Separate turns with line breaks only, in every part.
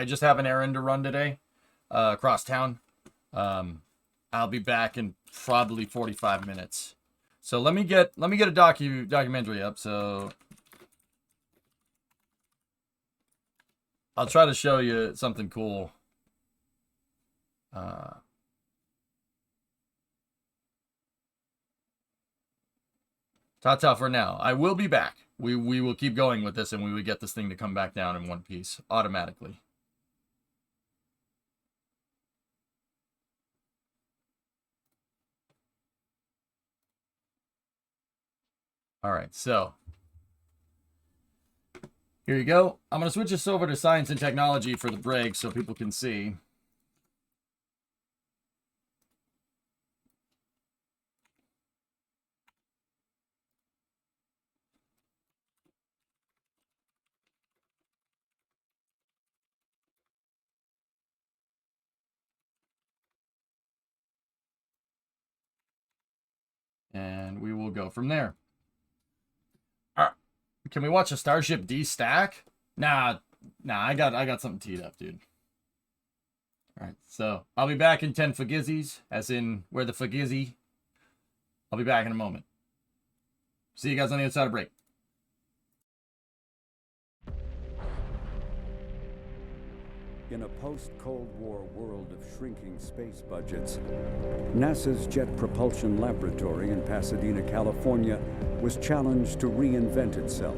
I just have an errand to run today, across town. I'll be back in probably 45 minutes. So let me get a documentary up. So I'll try to show you something cool. Ta-ta for now. I will be back. We will keep going with this, and we will get this thing to come back down in one piece automatically. All right, so here you go. I'm going to switch this over to science and technology for the break so people can see. And we will go from there. Can we watch a Starship D-stack? Nah, I got something teed up, dude. All right, so I'll be back in 10 fagizzies, as in where the fagizzy. I'll be back in a moment. See you guys on the other side of break.
In a post-Cold War world of shrinking space budgets, NASA's Jet Propulsion Laboratory in Pasadena, California, was challenged to reinvent itself.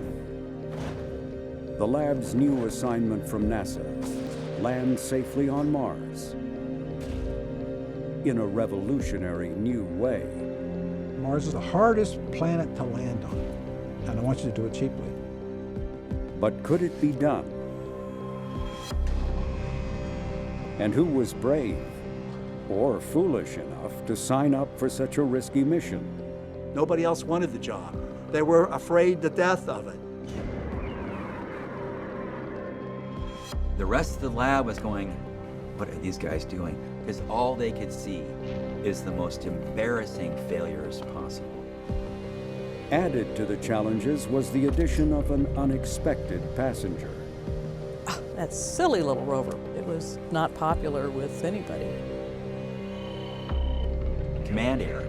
The lab's new assignment from NASA: land safely on Mars in a revolutionary new way.
Mars is the hardest planet to land on, and I want you to do it cheaply.
But could it be done? And who was brave or foolish enough to sign up for such a risky mission?
Nobody else wanted the job. They were afraid to death of it.
The rest of the lab was going, what are these guys doing? Because all they could see is the most embarrassing failures possible.
Added to the challenges was the addition of an unexpected passenger.
That silly little rover. It was not popular with anybody.
Command error.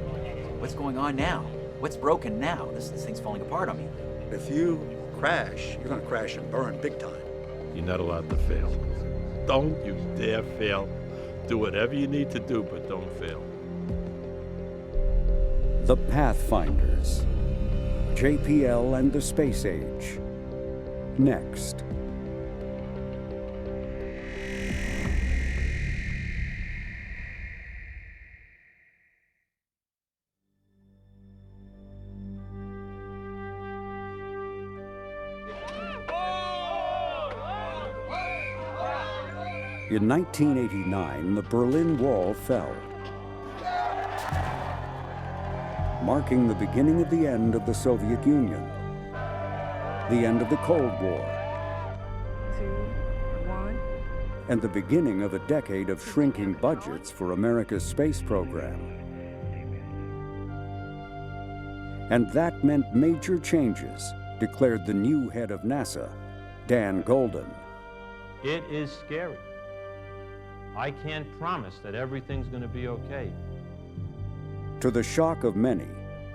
What's going on now? What's broken now? This thing's falling apart on me.
If you crash, you're going to crash and burn big time.
You're not allowed to fail. Don't you dare fail. Do whatever you need to do, but don't fail.
The Pathfinders. JPL and the Space Age. Next. In 1989, the Berlin Wall fell, marking the beginning of the end of the Soviet Union, the end of the Cold War,
2, 1.
and the beginning of a decade of shrinking budgets for America's space program. And that meant major changes, declared the new head of NASA, Dan Golden.
It is scary. I can't promise that everything's going to be okay.
To the shock of many,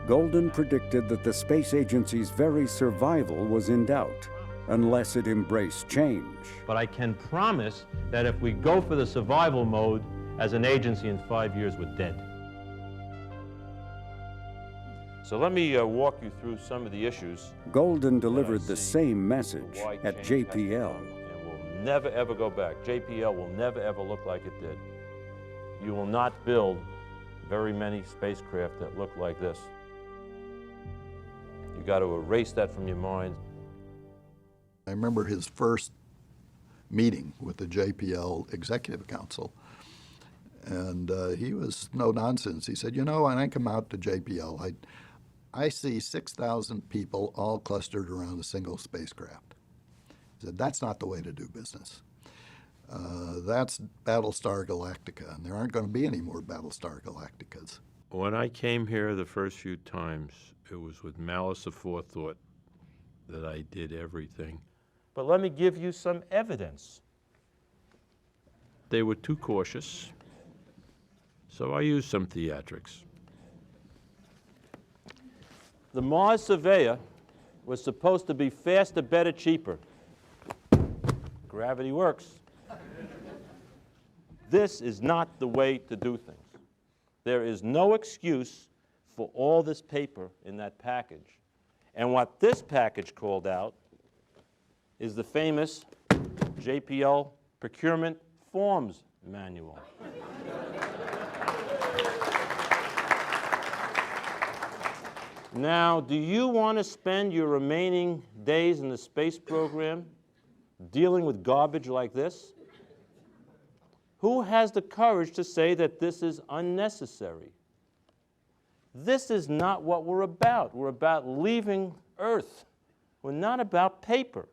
Golden predicted that the space agency's very survival was in doubt unless it embraced change.
But I can promise that if we go for the survival mode, as an agency in 5 years, we're dead. So let me walk you through some of the issues.
Golden delivered the same message at JPL.
Never ever go back. JPL will never ever look like it did. You will not build very many spacecraft that look like this. You got to erase that from your mind.
I remember his first meeting with the JPL Executive Council, and he was no nonsense. He said, you know, when I come out to JPL, I see 6,000 people all clustered around a single spacecraft. He said, that's not the way to do business. That's Battlestar Galactica, and there aren't going to be any more Battlestar Galacticas.
When I came here the first few times, it was with malice aforethought that I did everything.
But let me give you some evidence.
they were too cautious, so I used some theatrics.
The Mars Surveyor was supposed to be faster, better, cheaper. Gravity works. This is not the way to do things. There is no excuse for all this paper in that package. And what this package called out is the famous JPL Procurement Forms Manual. Now, do you want to spend your remaining days in the space program dealing with garbage like this? Who has the courage to say that this is unnecessary? This is not what we're about. We're about leaving Earth. We're not about paper.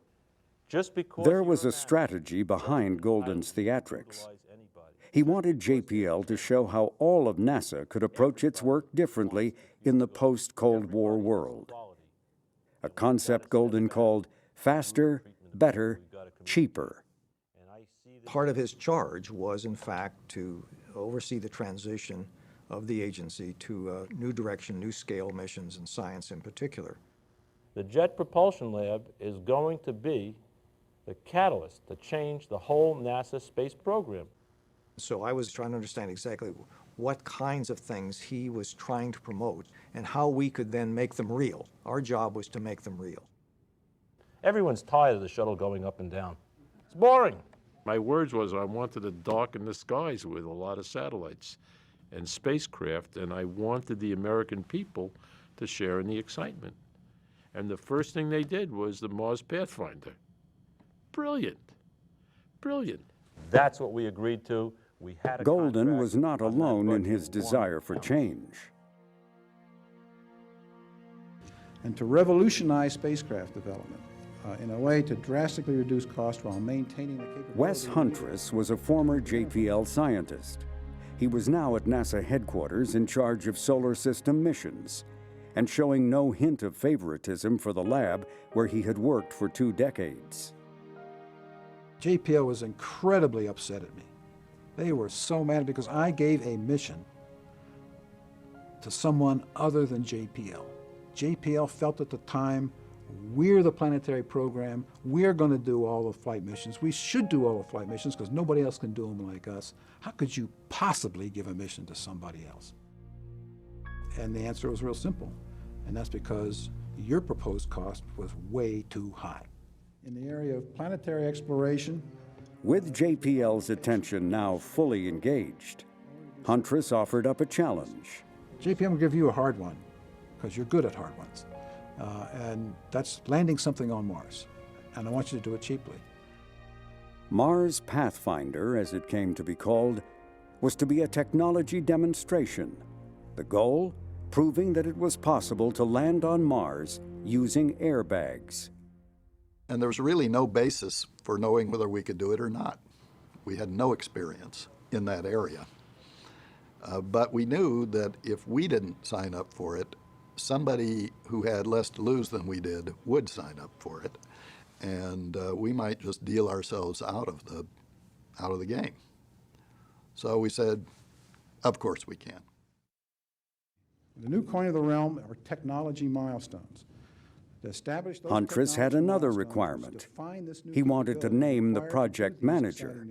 Just because
there was a strategy behind Golden's theatrics. He wanted JPL to show how all of NASA could approach its work differently in the post-Cold War world. A concept Golden called faster, better, cheaper.
Part of his charge was, in fact, to oversee the transition of the agency to a new direction, new scale missions, and science in particular.
The Jet Propulsion Lab is going to be the catalyst to change the whole NASA space program.
So I was trying to understand exactly what kinds of things he was trying to promote and how we could then make them real. Our job was to make them real.
Everyone's tired of the shuttle going up and down. It's boring.
My words was I wanted to darken the skies with a lot of satellites and spacecraft, and I wanted the American people to share in the excitement. And the first thing they did was the Mars Pathfinder. Brilliant. Brilliant.
That's what we agreed to. We had a
Golden was not
on that
alone in
budget.
his desire for change.
And to revolutionize spacecraft development in a way to drastically reduce cost while maintaining the capability.
Wes Huntress was a former JPL scientist. He was now at NASA headquarters in charge of solar system missions and showing no hint of favoritism for the lab where he had worked for 2 decades.
JPL was incredibly upset at me. They were so mad because I gave a mission to someone other than JPL. JPL felt at the time, we're the planetary program, we're going to do all the flight missions, we should do all the flight missions because nobody else can do them like us. How could you possibly give a mission to somebody else? And the answer was real simple, and that's because your proposed cost was way too high. In the area of planetary exploration,
with JPL's attention now fully engaged, Huntress offered up a challenge.
JPL will give you a hard one, because you're good at hard ones. And that's landing something on Mars. And I want you to do it cheaply.
Mars Pathfinder, as it came to be called, was to be a technology demonstration. The goal, proving that it was possible to land on Mars using airbags.
And there was really no basis for knowing whether we could do it or not. We had no experience in that area. But we knew that if we didn't sign up for it, somebody who had less to lose than we did would sign up for it. And we might just deal ourselves out of the game. So we said, of course we can.
The new coin of the realm are technology milestones.
Huntress had another requirement. He wanted to name the project manager.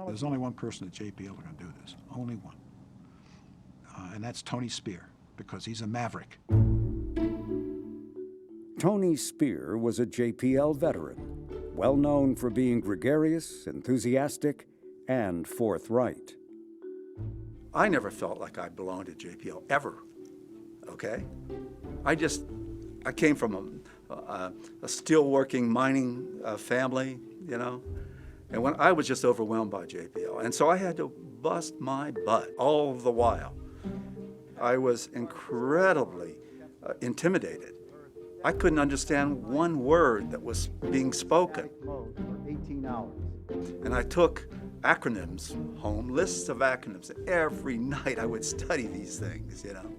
There's only one person at JPL who can do this, only one. And that's Tony Spear, because he's a maverick.
Tony Spear was a JPL veteran, well known for being gregarious, enthusiastic, and forthright.
I never felt like I belonged at JPL, ever, okay? I came from a steel-working mining family, you know, and when I was just overwhelmed by JPL. And so I had to bust my butt all the while. I was incredibly intimidated. I couldn't understand one word that was being spoken.
For 18 hours.
And I took acronyms home, lists of acronyms. Every night I would study these things, you know.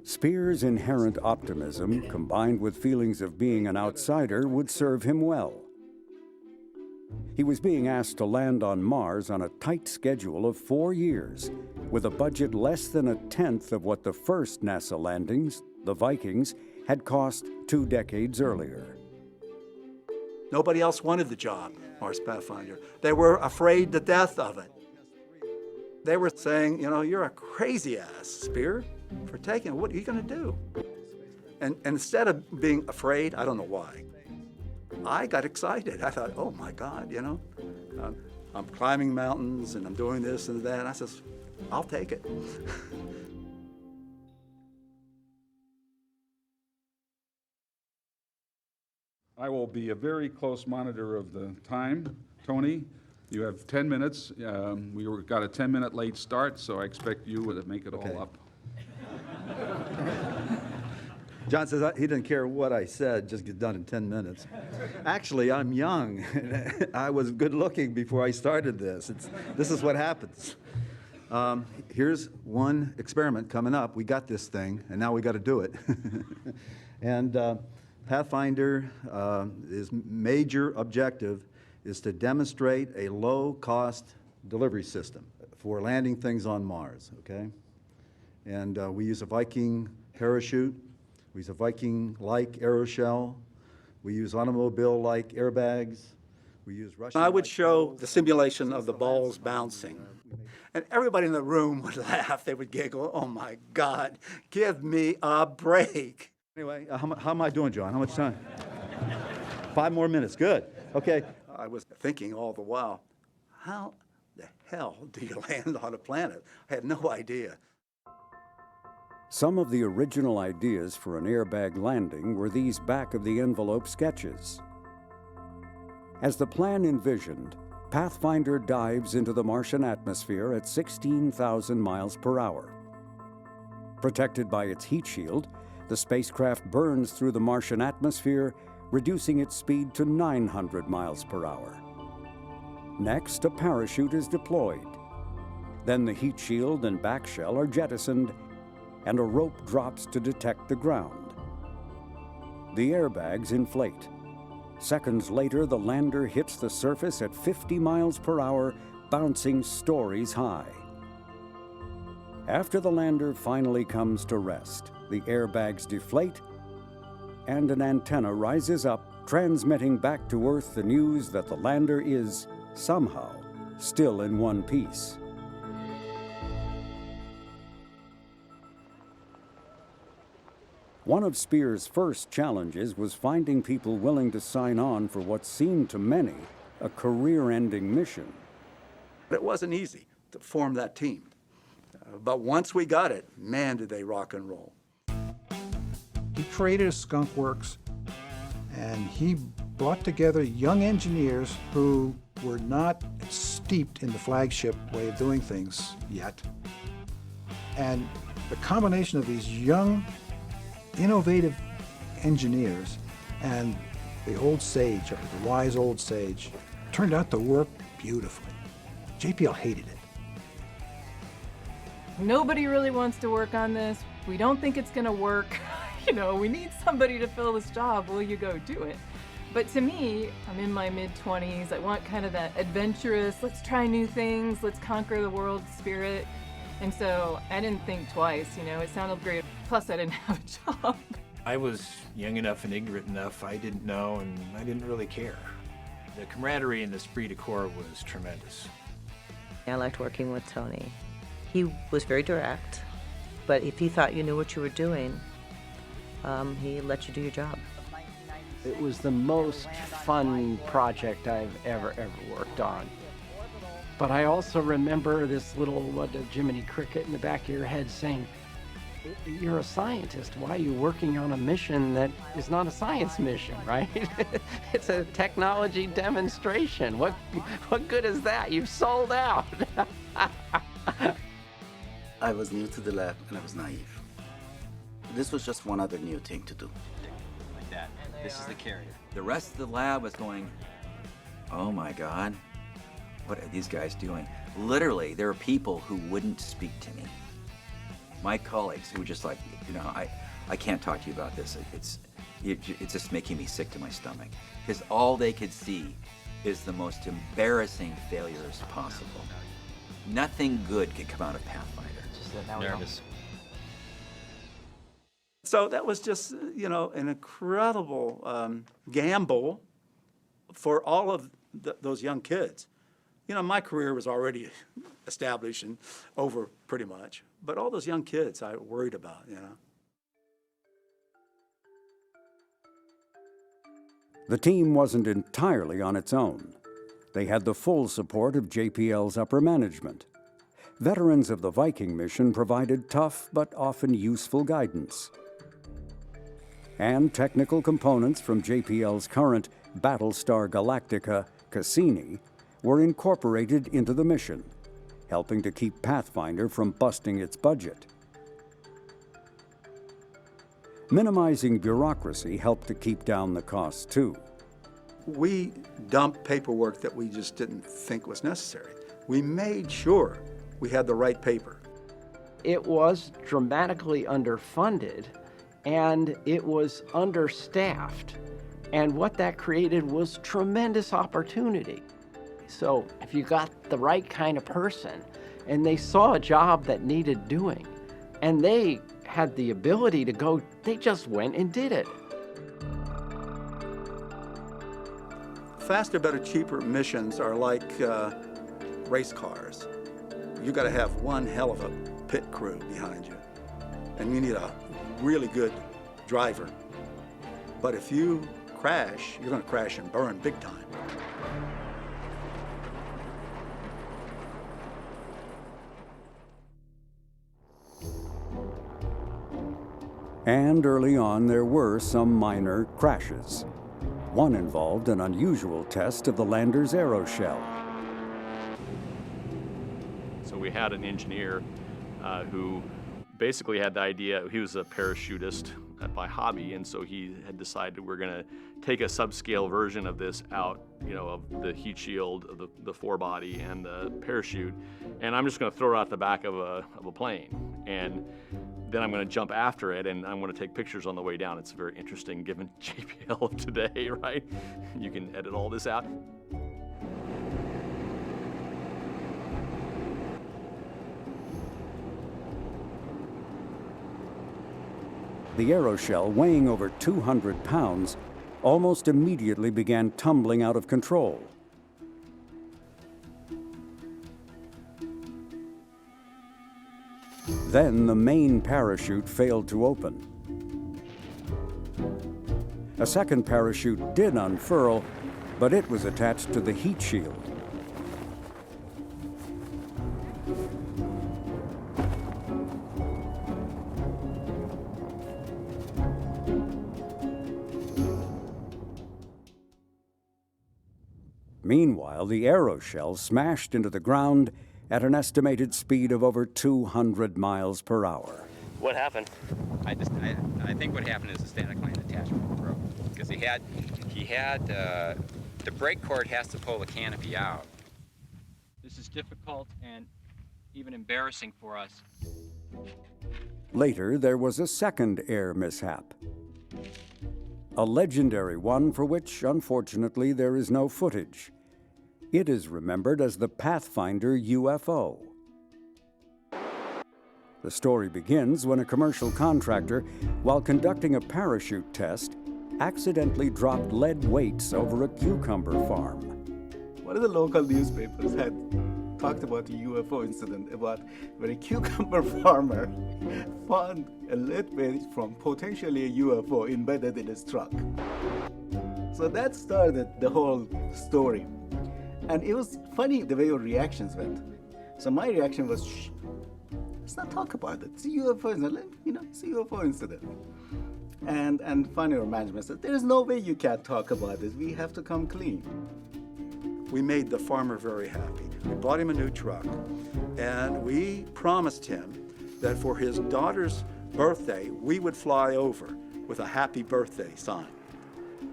Spear's inherent optimism, combined with feelings of being an outsider, would serve him well. He was being asked to land on Mars on a tight schedule of 4 years, with a budget less than a tenth of what the first NASA landings, the Vikings, had cost 2 decades earlier.
Nobody else wanted the job, Mars Pathfinder. They were afraid to death of it. They were saying, you know, you're a crazy ass, Spear, for taking it. What are you going to do? And instead of being afraid, I don't know why, I got excited. I thought, oh my God, you know, I'm climbing mountains and I'm doing this and that. And I says, I'll take it.
I will be a very close monitor of the time. Tony, you have 10 minutes. Got a 10-minute late start, so I expect you to make it all up.
John says he didn't care what I said, just get done in 10 minutes. Actually, I'm young. I was good looking before I started this. This is what happens. Here's one experiment coming up. We got this thing, and now we got to do it. And Pathfinder, his major objective is to demonstrate a low-cost delivery system for landing things on Mars, okay? And we use a Viking parachute. We use a Viking-like aeroshell. We use automobile-like airbags. We use Russian. I would show the simulation of the balls bouncing. And everybody in the room would laugh. They would giggle. Oh, my God, give me a break. Anyway, how am I doing, John? How much time? 5 more minutes. Good. Okay. I was thinking all the while, how the hell do you land on a planet? I had no idea.
Some of the original ideas for an airbag landing were these back-of-the-envelope sketches. As the plan envisioned, Pathfinder dives into the Martian atmosphere at 16,000 miles per hour. Protected by its heat shield, the spacecraft burns through the Martian atmosphere, reducing its speed to 900 miles per hour. Next, a parachute is deployed. Then the heat shield and back shell are jettisoned, and a rope drops to detect the ground. The airbags inflate. Seconds later, the lander hits the surface at 50 miles per hour, bouncing stories high. After the lander finally comes to rest, the airbags deflate, and an antenna rises up, transmitting back to Earth the news that the lander is, somehow, still in one piece. One of Spear's first challenges was finding people willing to sign on for what seemed to many a career-ending mission.
It wasn't easy to form that team. But once we got it, man, did they rock and roll.
He created a skunk works, and he brought together young engineers who were not steeped in the flagship way of doing things yet. And the combination of these young, innovative engineers and the old sage, or the wise old sage, turned out to work beautifully. JPL hated it.
Nobody really wants to work on this. We don't think it's gonna work. You know, we need somebody to fill this job. Will you go do it? But to me, I'm in my mid-20s. I want kind of that adventurous, let's try new things, let's conquer the world spirit. And so I didn't think twice, you know, it sounded great. Plus, I didn't have a job.
I was young enough and ignorant enough. I didn't know, and I didn't really care. The camaraderie and the esprit de corps was tremendous.
I liked working with Tony. He was very direct, but if he thought you knew what you were doing, he let you do your job.
It was the most fun project I've ever worked on. But I also remember this little, Jiminy Cricket in the back of your head saying, you're a scientist. Why are you working on a mission that is not a science mission, right? It's a technology demonstration. What good is that? You've sold out.
I was new to the lab and I was naive. This was just one other new thing to do.
Like that. This is the carrier. The rest of the lab was going, oh my God, what are these guys doing? Literally, there are people who wouldn't speak to me. My colleagues who were just like, you know, I can't talk to you about this. It's just making me sick to my stomach. Because all they could see is the most embarrassing failures possible. Nothing good could come out of Pathfinder. Nervous.
So that was just, you know, an incredible gamble for all of those young kids. You know, my career was already established and over pretty much, but all those young kids I worried about, you know.
The team wasn't entirely on its own. They had the full support of JPL's upper management. Veterans of the Viking mission provided tough but often useful guidance. And technical components from JPL's current Battlestar Galactica, Cassini, were incorporated into the mission, helping to keep Pathfinder from busting its budget. Minimizing bureaucracy helped to keep down the costs, too.
We dumped paperwork that we just didn't think was necessary. We made sure we had the right paper.
It was dramatically underfunded, and it was understaffed. And what that created was tremendous opportunity. So if you got the right kind of person, and they saw a job that needed doing, and they had the ability to go, they just went and did it.
Faster, better, cheaper missions are like race cars. You got to have one hell of a pit crew behind you, and you need a really good driver. But if you crash, you're going to crash and burn big time.
And early on, there were some minor crashes. One involved an unusual test of the lander's aeroshell.
So we had an engineer who basically had the idea, he was a parachutist by hobby, and so he had decided we're going to take a subscale version of this out, you know, of the heat shield, of the forebody, and the parachute, and I'm just going to throw it out the back of a plane. And then I'm going to jump after it, and I'm going to take pictures on the way down. It's very interesting given JPL of today, right? You can edit all this out.
The aeroshell, weighing over 200 pounds, almost immediately began tumbling out of control. Then the main parachute failed to open. A second parachute did unfurl, but it was attached to the heat shield. Meanwhile, the aeroshell smashed into the ground at an estimated speed of over 200 miles per hour.
What happened?
I think what happened is the static line attachment broke, because he had the brake cord has to pull the canopy out.
This is difficult and even embarrassing for us.
Later, there was a second air mishap. A legendary one for which, unfortunately, there is no footage. It is remembered as the Pathfinder UFO. The story begins when a commercial contractor, while conducting a parachute test, accidentally dropped lead weights over a cucumber farm.
One of the local newspapers had talked about a UFO incident about where a cucumber farmer found a lead weight from potentially a UFO embedded in his truck. So that started the whole story. And it was funny the way your reactions went. So my reaction was, shh, let's not talk about it. It's a UFO incident, you know, it's a UFO incident. And finally our management said, there is no way you can't talk about this. We have to come clean.
We made the farmer very happy. We bought him a new truck, and we promised him that for his daughter's birthday, we would fly over with a happy birthday sign.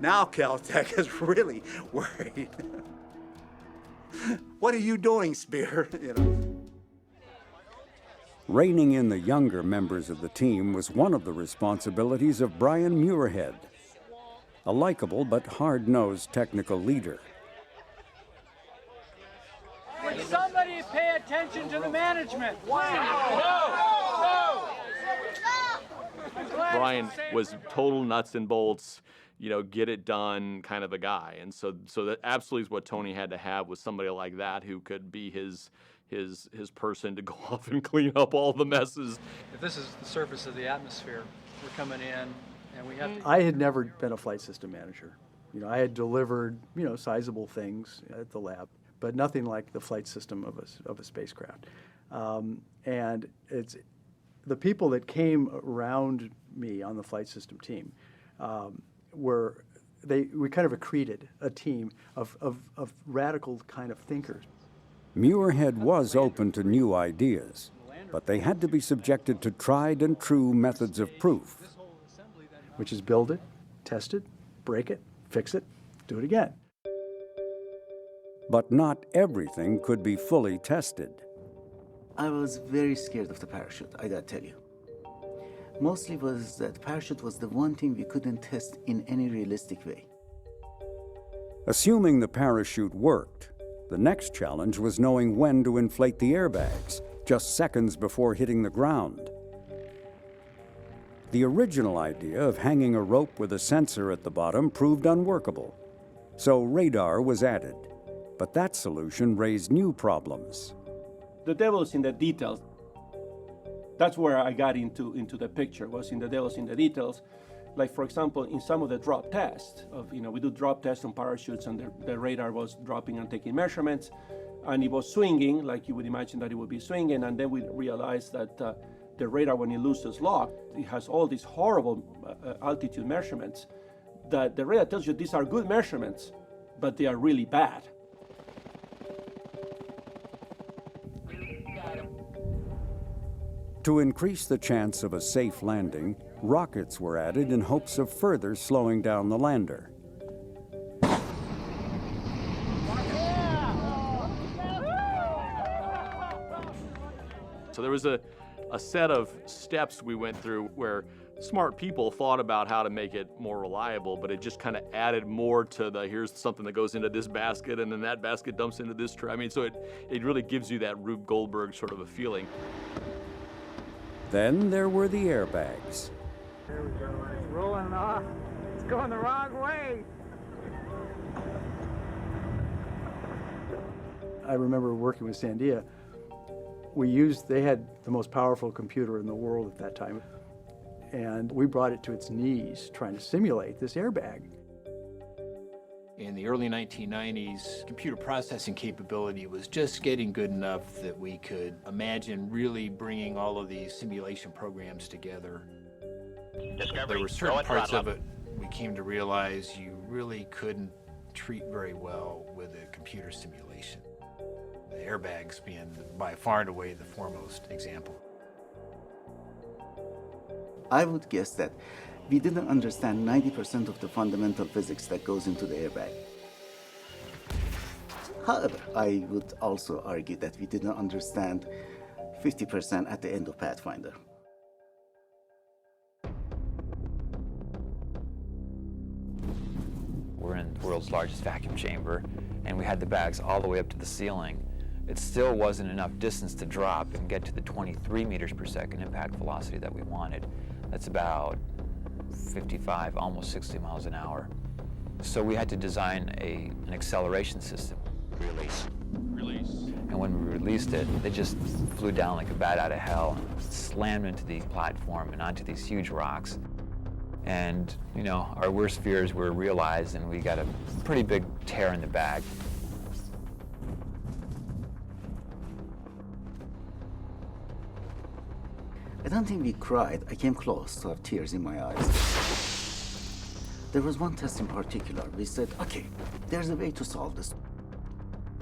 Now Caltech is really worried. What are you doing, Spear? You know.
Reining in the younger members of the team was one of the responsibilities of Brian Muirhead, a likable but hard-nosed technical leader.
Somebody pay attention to the management.
Brian was total nuts and bolts, you know, get it done kind of a guy. And so that absolutely is what Tony had to have, was somebody like that who could be his person to go off and clean up all the messes.
If this is the surface of the atmosphere, we're coming in and we have to...
I had never been a flight system manager. You know, I had delivered, you know, sizable things at the lab, but nothing like the flight system of a spacecraft. And it's the people that came around me on the flight system team we kind of accreted a team of radical kind of thinkers.
Muirhead was open to new ideas, but they had to be subjected to tried and true methods of proof.
Which is build it, test it, break it, fix it, do it again.
But not everything could be fully tested.
I was very scared of the parachute, I gotta tell you. Mostly was that the parachute was the one thing we couldn't test in any realistic way.
Assuming the parachute worked, the next challenge was knowing when to inflate the airbags, just seconds before hitting the ground. The original idea of hanging a rope with a sensor at the bottom proved unworkable, so radar was added. But that solution raised new problems.
The devil's in the details. That's where I got into the picture, was in the devil's in the details. Like, for example, in some of the drop tests, we do drop tests on parachutes, and the radar was dropping and taking measurements, and it was swinging, like you would imagine that it would be swinging, and then we realized that the radar, when it loses lock, it has all these horrible altitude measurements that the radar tells you these are good measurements, but they are really bad.
To increase the chance of a safe landing, rockets were added in hopes of further slowing down the lander.
So there was a set of steps we went through where smart people thought about how to make it more reliable, but it just kind of added more to the, here's something that goes into this basket and then that basket dumps into this tray. I mean, so it really gives you that Rube Goldberg sort of a feeling.
Then there were the airbags.
There we go. It's rolling off. It's going the wrong way.
I remember working with Sandia. They had the most powerful computer in the world at that time. And we brought it to its knees trying to simulate this airbag.
In the early 1990s, computer processing capability was just getting good enough that we could imagine really bringing all of these simulation programs together. There were certain parts of it we came to realize you really couldn't treat very well with a computer simulation. The airbags being by far and away the foremost example.
I would guess that we didn't understand 90% of the fundamental physics that goes into the airbag. However, I would also argue that we didn't understand 50% at the end of Pathfinder.
We're in the world's largest vacuum chamber, and we had the bags all the way up to the ceiling. It still wasn't enough distance to drop and get to the 23 meters per second impact velocity that we wanted. That's about 55, almost 60 miles an hour. So we had to design an acceleration system. Release. And when we released it, they just flew down like a bat out of hell and slammed into the platform and onto these huge rocks. And, our worst fears were realized, and we got a pretty big tear in the bag.
I don't think we cried. I came close to have tears in my eyes. There was one test in particular. We said, okay, there's a way to solve this.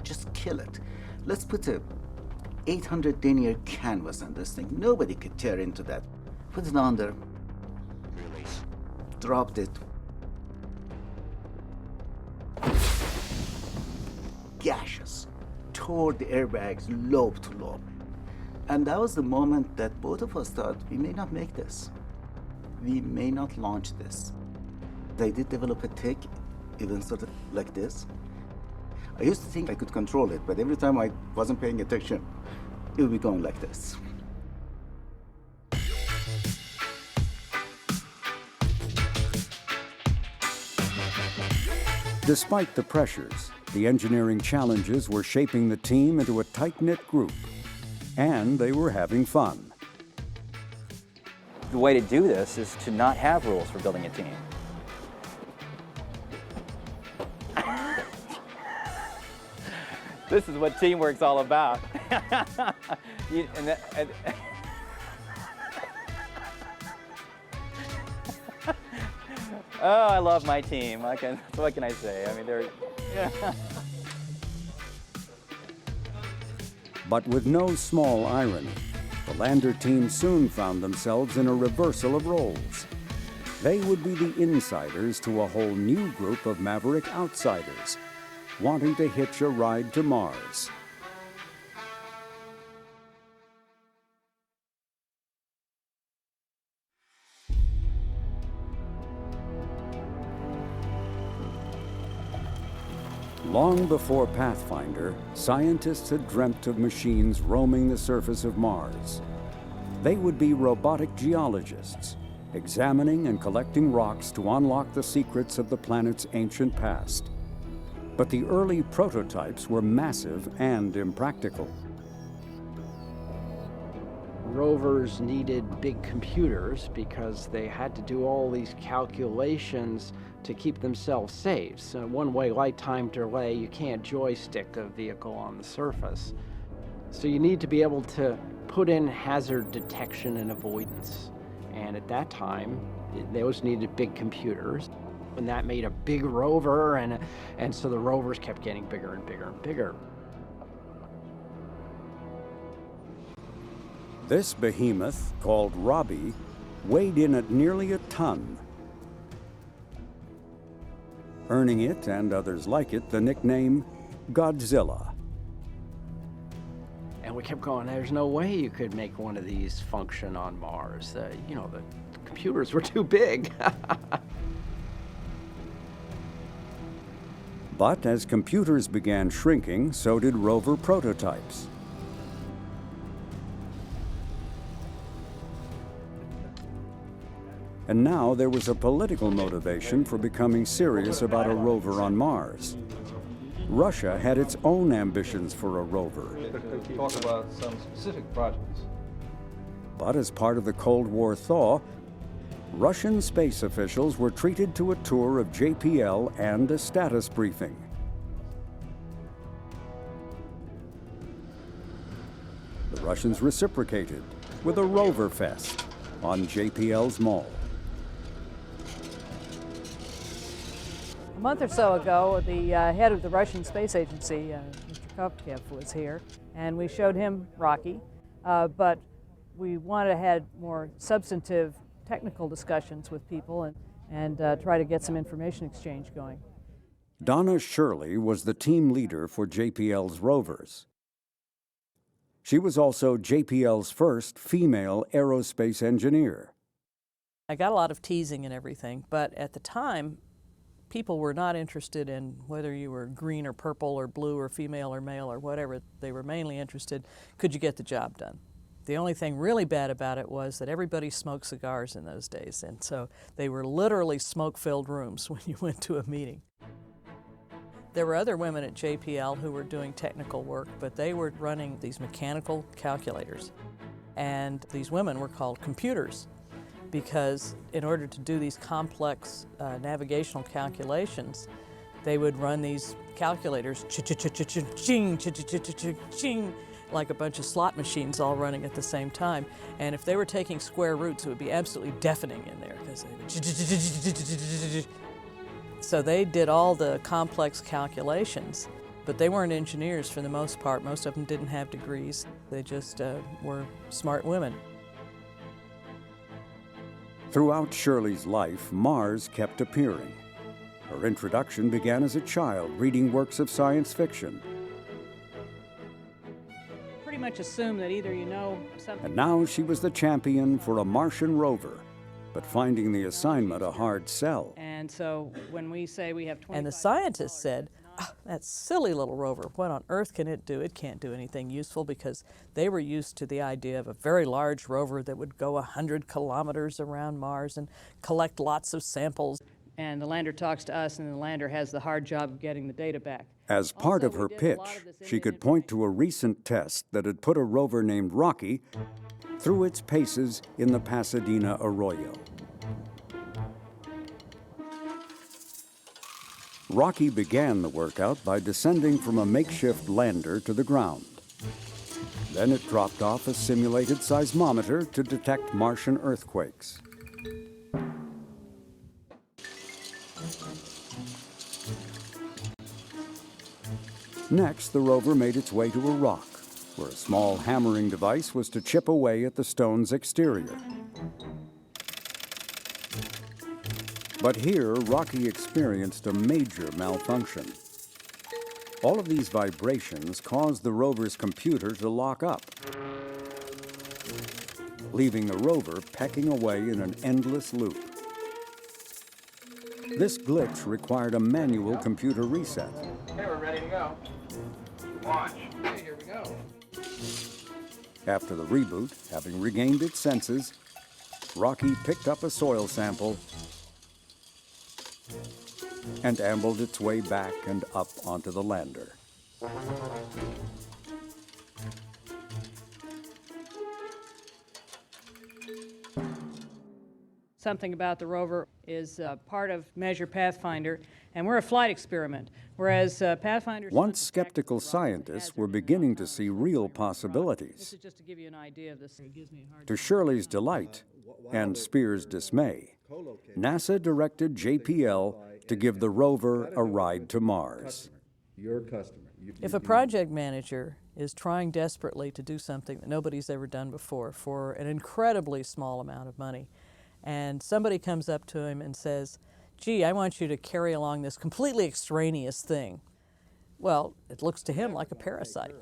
Just kill it. Let's put a 800 denier canvas on this thing. Nobody could tear into that. Put it under. Release. Dropped it. Gashes. Tore the airbags lobe to lobe. And that was the moment that both of us thought, we may not make this. We may not launch this. They did develop a tech, even sort of like this.
I used to think I could control it, but every time I wasn't paying attention, it would be going like this.
Despite the pressures, the engineering challenges were shaping the team into a tight-knit group, and they were having fun.
The way to do this is to not have rules for building a team. This is what teamwork's all about. Oh, I love my team. What can I say? I mean, they're...
But with no small irony, the Lander team soon found themselves in a reversal of roles. They would be the insiders to a whole new group of maverick outsiders, wanting to hitch a ride to Mars. Long before Pathfinder, scientists had dreamt of machines roaming the surface of Mars. They would be robotic geologists, examining and collecting rocks to unlock the secrets of the planet's ancient past. But the early prototypes were massive and impractical.
Rovers needed big computers because they had to do all these calculations to keep themselves safe. So one-way light time delay, you can't joystick a vehicle on the surface. So you need to be able to put in hazard detection and avoidance. And at that time, those needed big computers. And that made a big rover, and so the rovers kept getting bigger and bigger and bigger.
This behemoth, called Robbie, weighed in at nearly a ton, earning it, and others like it, the nickname Godzilla.
And we kept going, there's no way you could make one of these function on Mars. You know, the computers were too big.
But as computers began shrinking, so did rover prototypes. And now there was a political motivation for becoming serious about a rover on Mars. Russia had its own ambitions for a rover.
Talk about some specific projects.
But as part of the Cold War thaw, Russian space officials were treated to a tour of JPL and a status briefing. The Russians reciprocated with a Rover Fest on JPL's mall.
A month or so ago, the head of the Russian Space Agency, Mr. Kovtchev, was here, and we showed him Rocky, but we wanted to have more substantive technical discussions with people and try to get some information exchange going.
Donna Shirley was the team leader for JPL's rovers. She was also JPL's first female aerospace engineer.
I got a lot of teasing and everything, but at the time, people were not interested in whether you were green or purple or blue or female or male or whatever. They were mainly interested, could you get the job done? The only thing really bad about it was that everybody smoked cigars in those days, and so they were literally smoke-filled rooms when you went to a meeting. There were other women at JPL who were doing technical work, but they were running these mechanical calculators. And these women were called computers, because in order to do these complex navigational calculations, they would run these calculators, ching, ching, like a bunch of slot machines all running at the same time. And if they were taking square roots, it would be absolutely deafening in there, because they would. So they did all the complex calculations, but they weren't engineers for the most part. Most of them didn't have degrees. They just were smart women.
Throughout Shirley's life, Mars kept appearing. Her introduction began as a child, reading works of science fiction.
Pretty much assume that either you know something.
And now she was the champion for a Martian rover, but finding the assignment a hard sell.
And so when we say we have 25...
And the scientists said, that silly little rover, what on earth can it do? It can't do anything useful, because they were used to the idea of a very large rover that would go 100 kilometers around Mars and collect lots of samples.
And the lander talks to us, and the lander has the hard job of getting the data back.
As part of her pitch, she could point to a recent test that had put a rover named Rocky through its paces in the Pasadena Arroyo. Rocky began the workout by descending from a makeshift lander to the ground. Then it dropped off a simulated seismometer to detect Martian earthquakes. Next, the rover made its way to a rock, where a small hammering device was to chip away at the stone's exterior. But here, Rocky experienced a major malfunction. All of these vibrations caused the rover's computer to lock up, leaving the rover pecking away in an endless loop. This glitch required a manual computer reset.
Okay, we're ready to go. Launch. Okay, here we go.
After the reboot, having regained its senses, Rocky picked up a soil sample and ambled its way back and up onto the lander.
Something about the rover is part of Measure Pathfinder, and we're a flight experiment, whereas Pathfinder...
Once skeptical scientists were beginning to see real possibilities.
This is just to give you an idea of this. It gives me a hard
To Shirley's delight and Spear's dismay, NASA directed JPL to give the rover a ride to Mars.
Your customer.
If a project manager is trying desperately to do something that nobody's ever done before for an incredibly small amount of money, and somebody comes up to him and says, gee, I want you to carry along this completely extraneous thing, well, it looks to him like a parasite.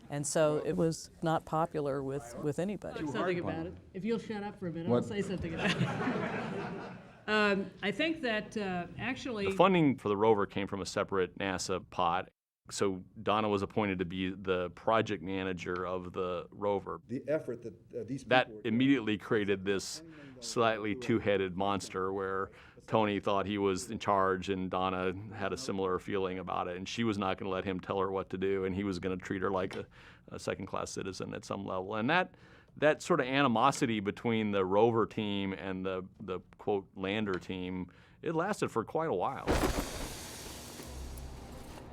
And so it was not popular with anybody.
Something about it. If you'll shut up for a minute,
What?
I'll say something about it. I think that actually...
The funding for the rover came from a separate NASA pot. So Donna was appointed to be the project manager of the rover.
The effort that these
That immediately created this slightly two-headed monster where Tony thought he was in charge and Donna had a similar feeling about it, and she was not going to let him tell her what to do, and he was going to treat her like a second-class citizen at some level. And that sort of animosity between the rover team and the quote lander team, it lasted for quite a while.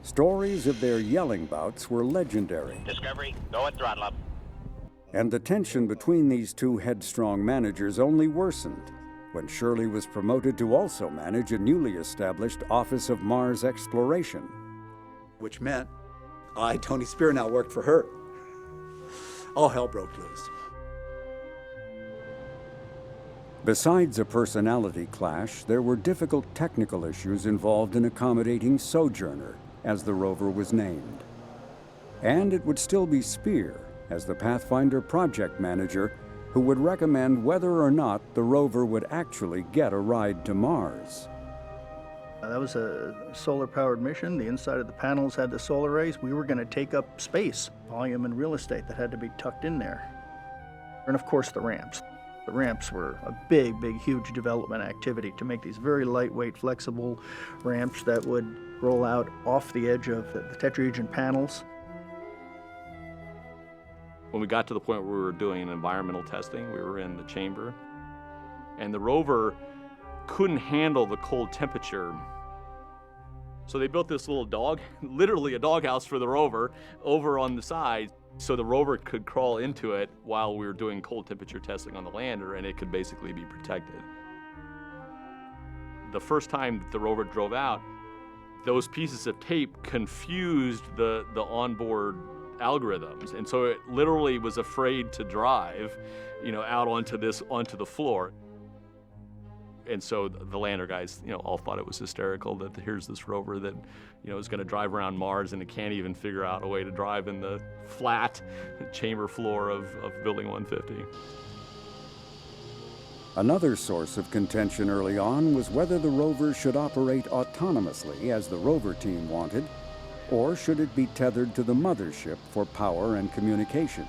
Stories of their yelling bouts were legendary.
Discovery, go at throttle up.
And the tension between these two headstrong managers only worsened when Shirley was promoted to also manage a newly established Office of Mars Exploration.
Which meant I, Tony Spear, now worked for her. All hell broke loose.
Besides a personality clash, there were difficult technical issues involved in accommodating Sojourner, as the rover was named. And it would still be Spear, as the Pathfinder project manager, who would recommend whether or not the rover would actually get a ride to Mars.
That was a solar-powered mission. The inside of the panels had the solar rays. We were going to take up space, volume, and real estate that had to be tucked in there. And of course, the ramps. The ramps were a big, huge development activity to make these very lightweight, flexible ramps that would roll out off the edge of the tetrahedron panels.
When we got to the point where we were doing environmental testing, we were in the chamber, and the rover couldn't handle the cold temperature. So they built this little literally a doghouse for the rover over on the side, so the rover could crawl into it while we were doing cold temperature testing on the lander, and it could basically be protected. The first time that the rover drove out, those pieces of tape confused the onboard algorithms, and so it literally was afraid to drive, out onto the floor. And so the lander guys, all thought it was hysterical that here's this rover that, is going to drive around Mars and it can't even figure out a way to drive in the flat chamber floor of Building 150.
Another source of contention early on was whether the rover should operate autonomously, as the rover team wanted, or should it be tethered to the mothership for power and communication.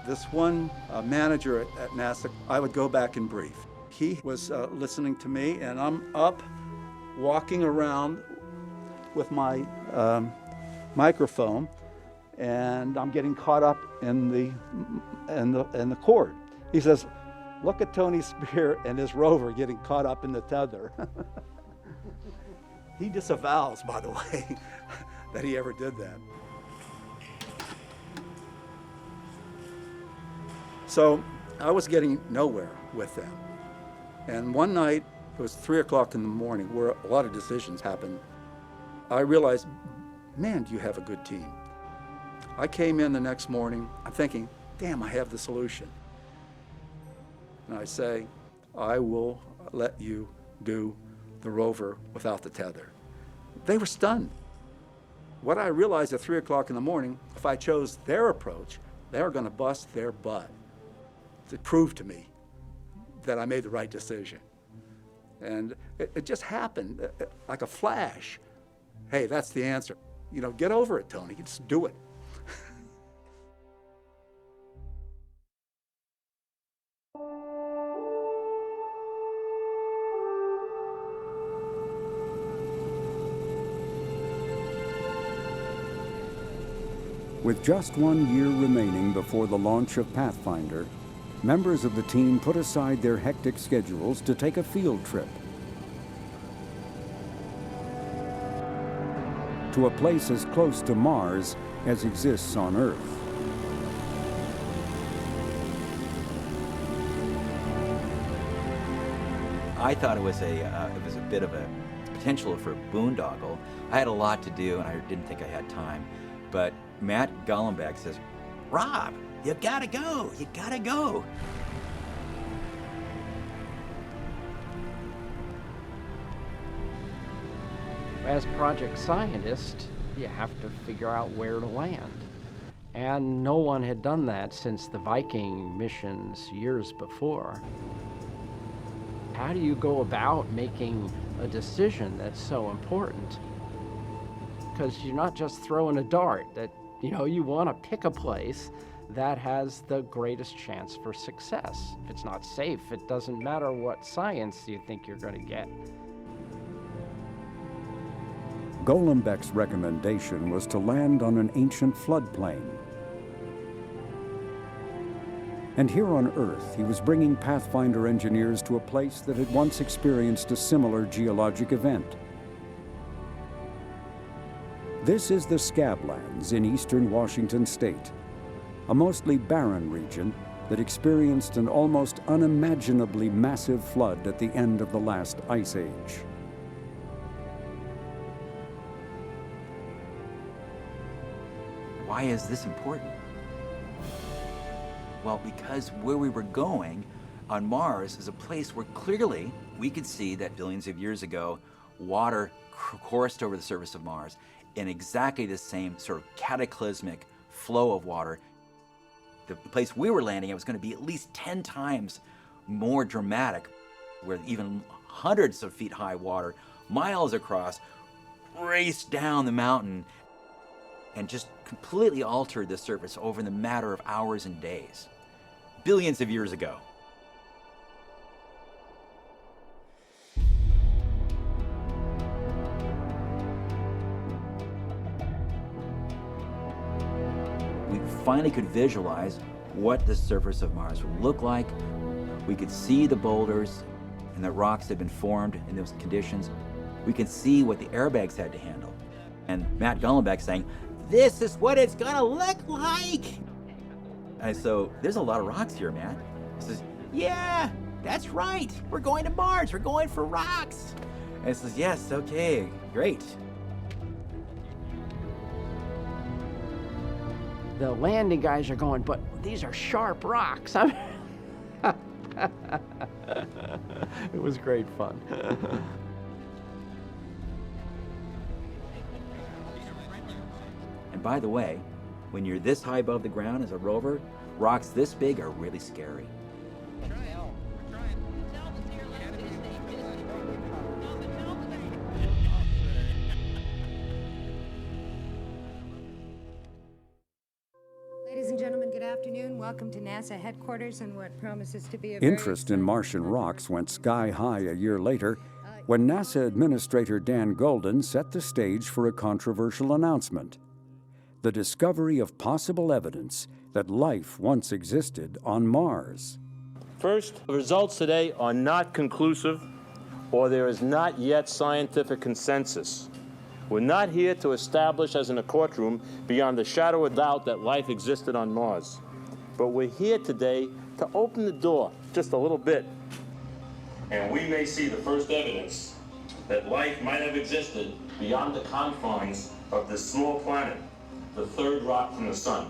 This one manager at NASA, I would go back and brief. He was listening to me, and I'm up, walking around with my microphone, and I'm getting caught up in the cord. He says, "Look at Tony Spear and his rover getting caught up in the tether." He disavows, by the way, that he ever did that. So I was getting nowhere with them. And one night, it was 3 o'clock in the morning, where a lot of decisions happened. I realized, man, do you have a good team. I came in the next morning, I'm thinking, damn, I have the solution. And I say, I will let you do the rover without the tether. They were stunned. What I realized at 3 o'clock in the morning, if I chose their approach, they were going to bust their butt to prove to me that I made the right decision. And it just happened like a flash. Hey, that's the answer. You know, get over it, Tony. Just do it.
With just 1 year remaining before the launch of Pathfinder, members of the team put aside their hectic schedules to take a field trip to a place as close to Mars as exists on Earth.
I thought it was a bit of a potential for boondoggle. I had a lot to do, and I didn't think I had time. But Matt Golombek says, "Rob, you gotta go. You gotta go."
As project scientist, you have to figure out where to land. And no one had done that since the Viking missions years before. How do you go about making a decision that's so important? Because you're not just throwing a dart. That, you want to pick a place that has the greatest chance for success. If it's not safe, it doesn't matter what science you think you're going to get.
Golombek's recommendation was to land on an ancient floodplain. And here on Earth, he was bringing Pathfinder engineers to a place that had once experienced a similar geologic event. This is the Scablands in eastern Washington state, a mostly barren region that experienced an almost unimaginably massive flood at the end of the last ice age.
Why is this important? Well, because where we were going on Mars is a place where clearly we could see that billions of years ago, water coursed over the surface of Mars in exactly the same sort of cataclysmic flow of water. The place we were landing at was going to be at least 10 times more dramatic, where even hundreds of feet high water, miles across, raced down the mountain and just completely altered the surface over the matter of hours and days, billions of years ago. We finally could visualize what the surface of Mars would look like. We could see the boulders and the rocks that had been formed in those conditions. We could see what the airbags had to handle. And Matt Golombek saying, "This is what it's gonna look like." And so, there's a lot of rocks here, Matt. He says, "Yeah, that's right. We're going to Mars. We're going for rocks." And he says, "Yes, okay, great."
The landing guys are going, "But these are sharp rocks." It was great fun.
And by the way, when you're this high above the ground as a rover, rocks this big are really scary.
and gentlemen, good afternoon. Welcome to NASA headquarters and what promises to be a very
Interest in Martian rocks went sky high a year later when NASA Administrator Dan Golden set the stage for a controversial announcement: the discovery of possible evidence that life once existed on Mars.
First, the results today are not conclusive, or there is not yet scientific consensus. We're not here to establish, as in a courtroom, beyond the shadow of doubt that life existed on Mars. But we're here today to open the door just a little bit. And we may see the first evidence that life might have existed beyond the confines of this small planet, the third rock from the sun.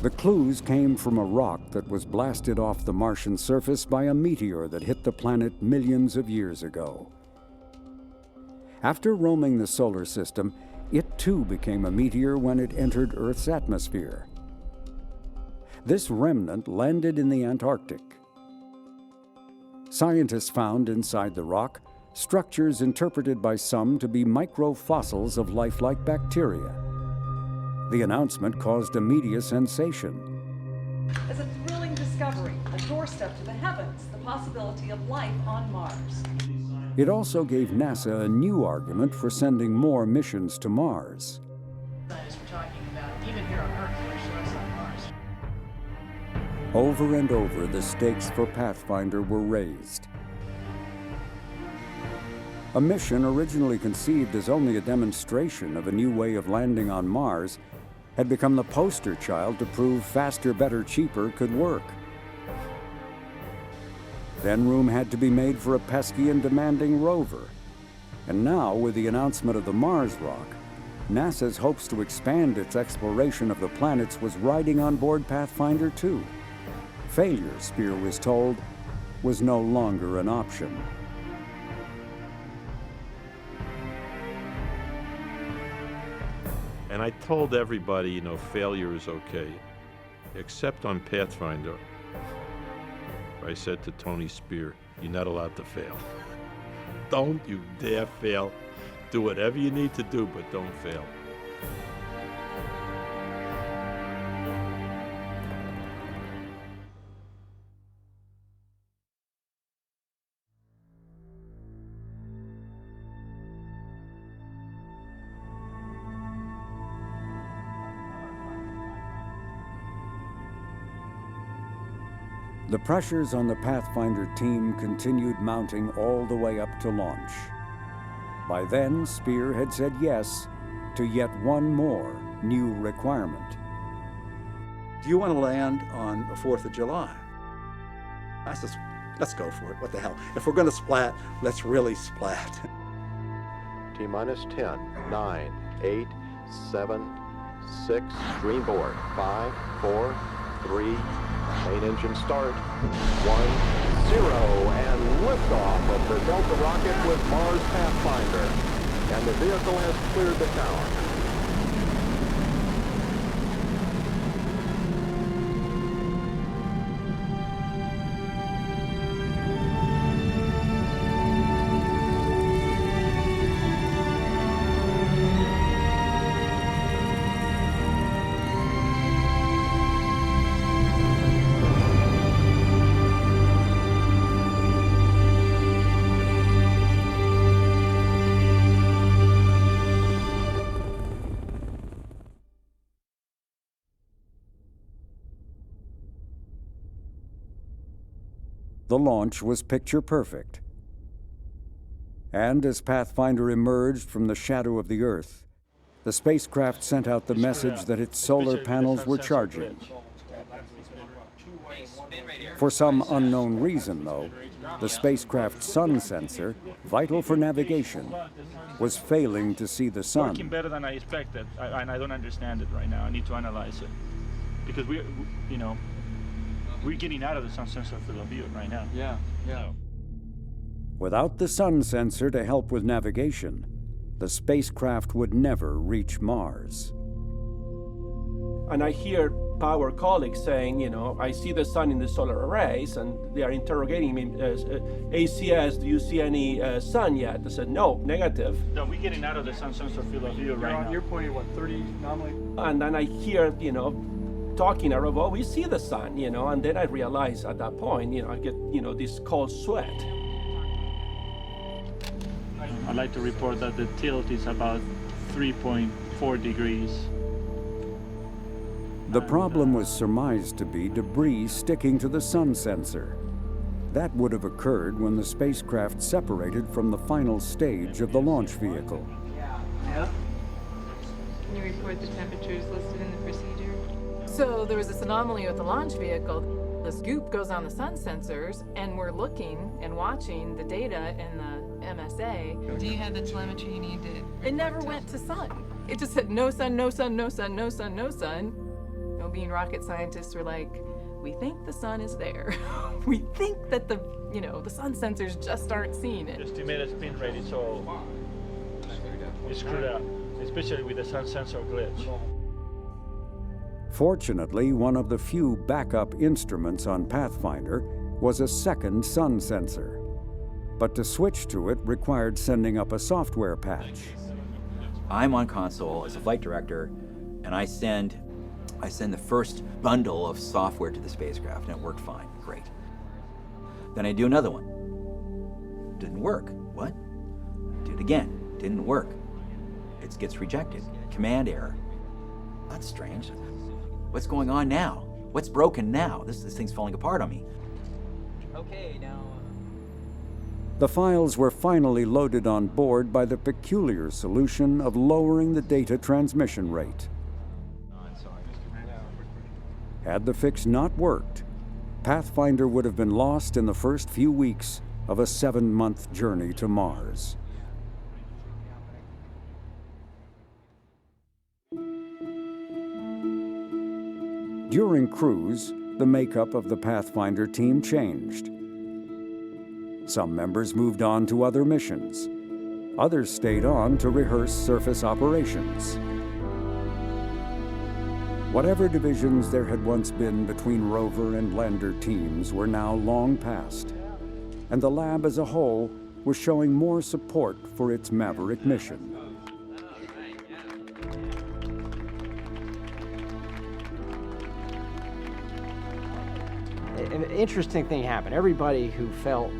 The clues came from a rock that was blasted off the Martian surface by a meteor that hit the planet millions of years ago. After roaming the solar system, it too became a meteor when it entered Earth's atmosphere. This remnant landed in the Antarctic. Scientists found inside the rock structures interpreted by some to be microfossils of lifelike bacteria. The announcement caused a media sensation.
As a thrilling discovery, a doorstep to the heavens, the possibility of life on Mars.
It also gave NASA a new argument for sending more missions to Mars.
Scientists were talking about, even here on Earth, much less on Mars.
Over and over, the stakes for Pathfinder were raised. A mission originally conceived as only a demonstration of a new way of landing on Mars had become the poster child to prove faster, better, cheaper could work. Then room had to be made for a pesky and demanding rover. And now, with the announcement of the Mars rock, NASA's hopes to expand its exploration of the planets was riding on board Pathfinder 2. Failure, Spear was told, was no longer an option.
And I told everybody, you know, failure is okay, except on Pathfinder. I said to Tony Spear, you're not allowed to fail. Don't you dare fail. Do whatever you need to do, but don't fail.
The pressures on the Pathfinder team continued mounting all the way up to launch. By then, Spear had said yes to yet one more new requirement.
Do you want to land on the 4th of July? I said, let's go for it. What the hell? If we're going to splat, let's really splat.
T-minus 10, 9, 8, 7, 6, green board, 5, 4, 3, main engine start, 1, 0, and liftoff of the Delta rocket with Mars Pathfinder. And the vehicle has cleared the tower.
The launch was picture perfect. And as Pathfinder emerged from the shadow of the Earth, the spacecraft sent out the message that its solar panels were charging. For some unknown reason, though, the spacecraft's sun sensor, vital for navigation, was failing to see the sun.
Working better than I expected, and I don't understand it right now. I need to analyze it. Because we're getting out of the sun sensor field of view right now.
Yeah.
Without the sun sensor to help with navigation, the spacecraft would never reach Mars.
And I hear
our colleagues saying, you know, I see the sun in the solar arrays, and they are interrogating me, ACS, do you see any sun yet? I said, no, negative.
No, we're getting out of the sun sensor field of view right now.
You're pointing, what, 30 anomaly?
And then I hear, you know, talking around, well, we see the sun, you know, and then I realize at that point, you know, I get, you know, this cold sweat.
I'd like to report that the tilt is about 3.4 degrees.
The problem was surmised to be debris sticking to the sun sensor. That would have occurred when the spacecraft separated from the final stage of the launch vehicle.
Yeah. Can you report the temperatures listed in the procedure?
So there was this anomaly with the launch vehicle. This goop goes on the sun sensors, and we're looking and watching the data in the MSA.
Do you have the telemetry you need to?
It never went to sun. It just said no sun, no sun, no sun, no sun, no sun. You know, being rocket scientists, we're like, we think the sun is there. We think that the sun sensors just aren't seeing it.
The estimated spin rate is all screwed up, especially with the sun sensor glitch.
Fortunately, one of the few backup instruments on Pathfinder was a second sun sensor. But to switch to it required sending up a software patch.
I'm on console as a flight director, and I send the first bundle of software to the spacecraft, and it worked fine, great. Then I do another one. Didn't work. What? Do it again. Didn't work. It gets rejected. Command error. That's strange. What's going on now? What's broken now? This thing's falling apart on me. Okay, now.
The files were finally loaded on board by the peculiar solution of lowering the data transmission rate. Had the fix not worked, Pathfinder would have been lost in the first few weeks of a 7-month journey to Mars. During cruise, the makeup of the Pathfinder team changed. Some members moved on to other missions. Others stayed on to rehearse surface operations. Whatever divisions there had once been between rover and lander teams were now long past, and the lab as a whole was showing more support for its Maverick mission.
An interesting thing happened. Everybody who felt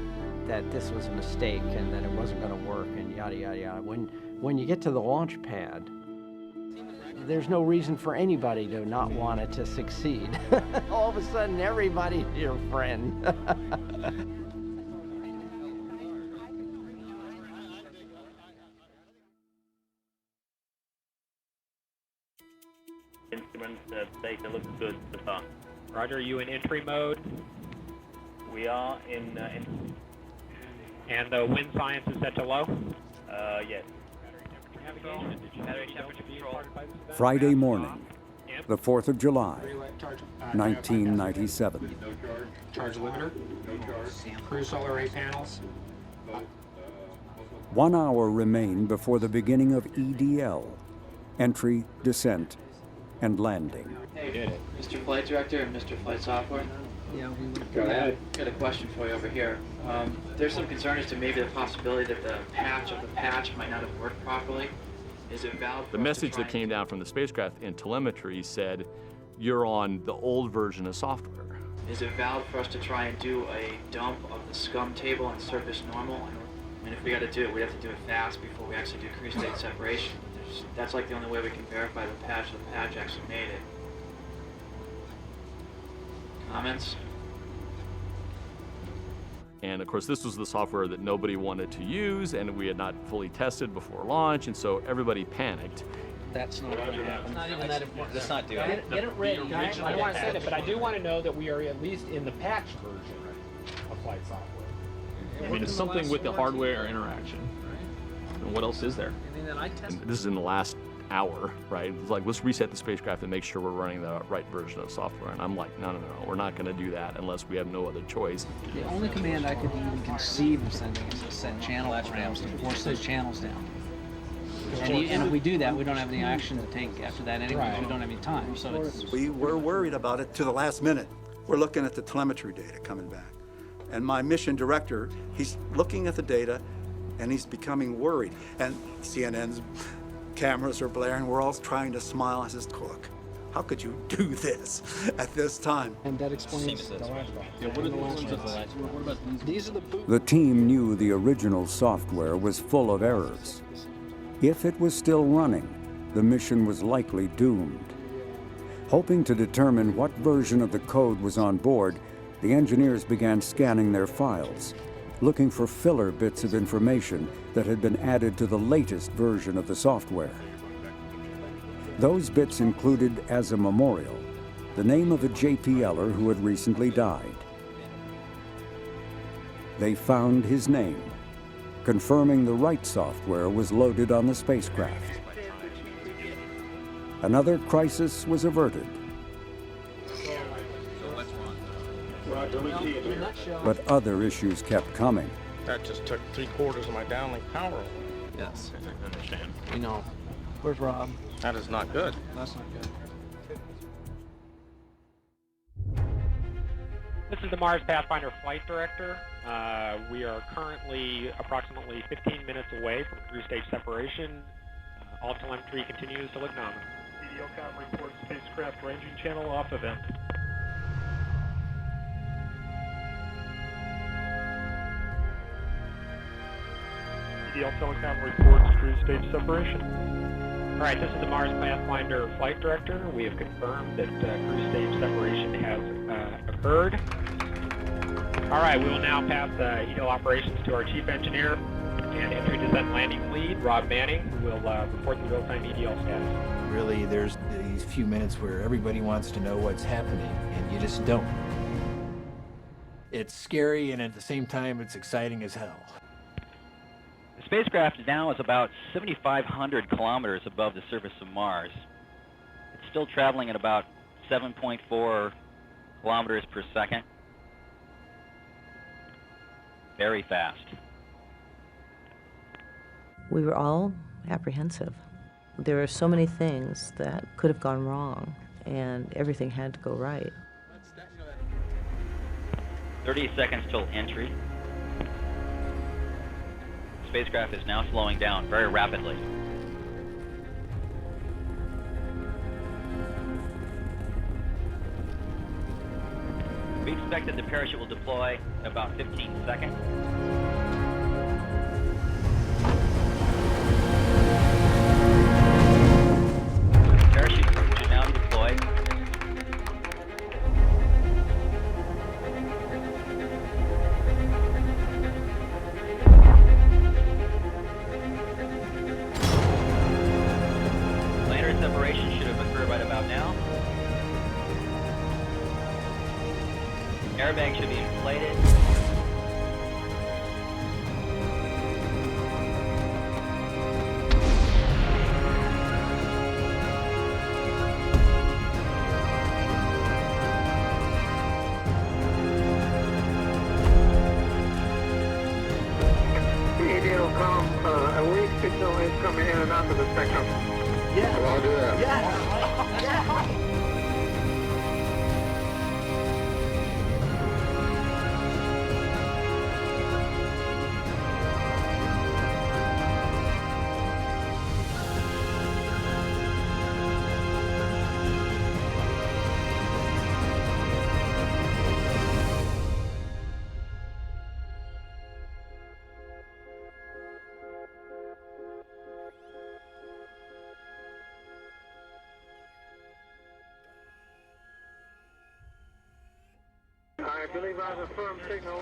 that this was a mistake and that it wasn't going to work and yada, yada, yada, when you get to the launch pad, there's no reason for anybody to not want it to succeed. All of a sudden, everybody's your friend.
Instrument data looks good so far. Roger, are you in entry mode? We are in. And the wind science is set to low? Yes.
Friday morning, the 4th of July, 1997.
Charge limiter. Crew solar array panels.
1 hour remained before the beginning of EDL, entry, descent, and landing.
Hey, Mr. Flight Director and Mr. Flight Software.
Yeah, we would
go ahead. Got a question for you over here. There's some concern as to maybe the possibility that the patch might not have worked properly. Is it valid?
The message that came down from the spacecraft in telemetry said, you're on the old version of software.
Is it valid for us to try and do a dump of the scum table on surface normal? And if we got to do it, we have to do it fast before we actually do crew state separation. That's like the only way we can verify the patch actually made it. Comments?
And of course, this was the software that nobody wanted to use, and we had not fully tested before launch, and so everybody panicked.
That's not going to happen.
Not even that important. Let's not do it.
Get it ready. I don't want to say that, but I do want to know that we are at least in the patched version of flight software.
I mean, it's something with the hardware interaction. And what else is there? And this is in the last hour, right? It's like, let's reset the spacecraft and make sure we're running the right version of software. And I'm like, no, we're not going to do that unless we have no other choice.
The only command I could even conceive of sending is to send channel programs to force those channels down.
And if we do that, we don't have any action to take after that anyway.
Right.
We don't have any time. So it's
We were worried about it to the last minute. We're looking at the telemetry data coming back. And my mission director, he's looking at the data and he's becoming worried. And CNN's cameras are blaring. We're all trying to smile. I says, look, how could you do this at this time?
and that explains the last one.
Yeah, what are the ones that what about these?
These are the boot.
The team knew the original software was full of errors. If it was still running, the mission was likely doomed. Hoping to determine what version of the code was on board, the engineers began scanning their files, looking for filler bits of information that had been added to the latest version of the software. Those bits included, as a memorial, the name of a JPLer who had recently died. They found his name, confirming the right software was loaded on the spacecraft. Another crisis was averted. But other issues kept coming.
That just took 3/4 of my downlink power.
Yes.
I understand.
We know. Where's Rob?
That is not good.
That's not good.
This is the Mars Pathfinder Flight Director. We are currently approximately 15 minutes away from cruise stage separation. All telemetry continues to look nominal.
CDLCom reports spacecraft ranging channel off event. CDL Telecom reports cruise stage separation.
All right, this is the Mars Pathfinder Flight Director. We have confirmed that cruise stage separation has occurred. All right, we will now pass EDL operations to our Chief Engineer and Entry Descent Landing Lead, Rob Manning, who will report the real-time EDL status.
Really, there's these few minutes where everybody wants to know what's happening, and you just don't. It's scary, and at the same time, it's exciting as hell.
The spacecraft now is about 7,500 kilometers above the surface of Mars. It's still traveling at about 7.4 kilometers per second. Very fast.
We were all apprehensive. There were so many things that could have gone wrong, and everything had to go right.
30 seconds till entry. Spacecraft is now slowing down very rapidly. We expect that the parachute will deploy in about 15 seconds. Parachute should now be deployed. Planetary separation should have occurred right about now. Airbag should be inflated.
EDLCom, a weak signal is coming in and out of the spectrum. Yeah. I'll do that. Yeah. I believe I have a firm signal.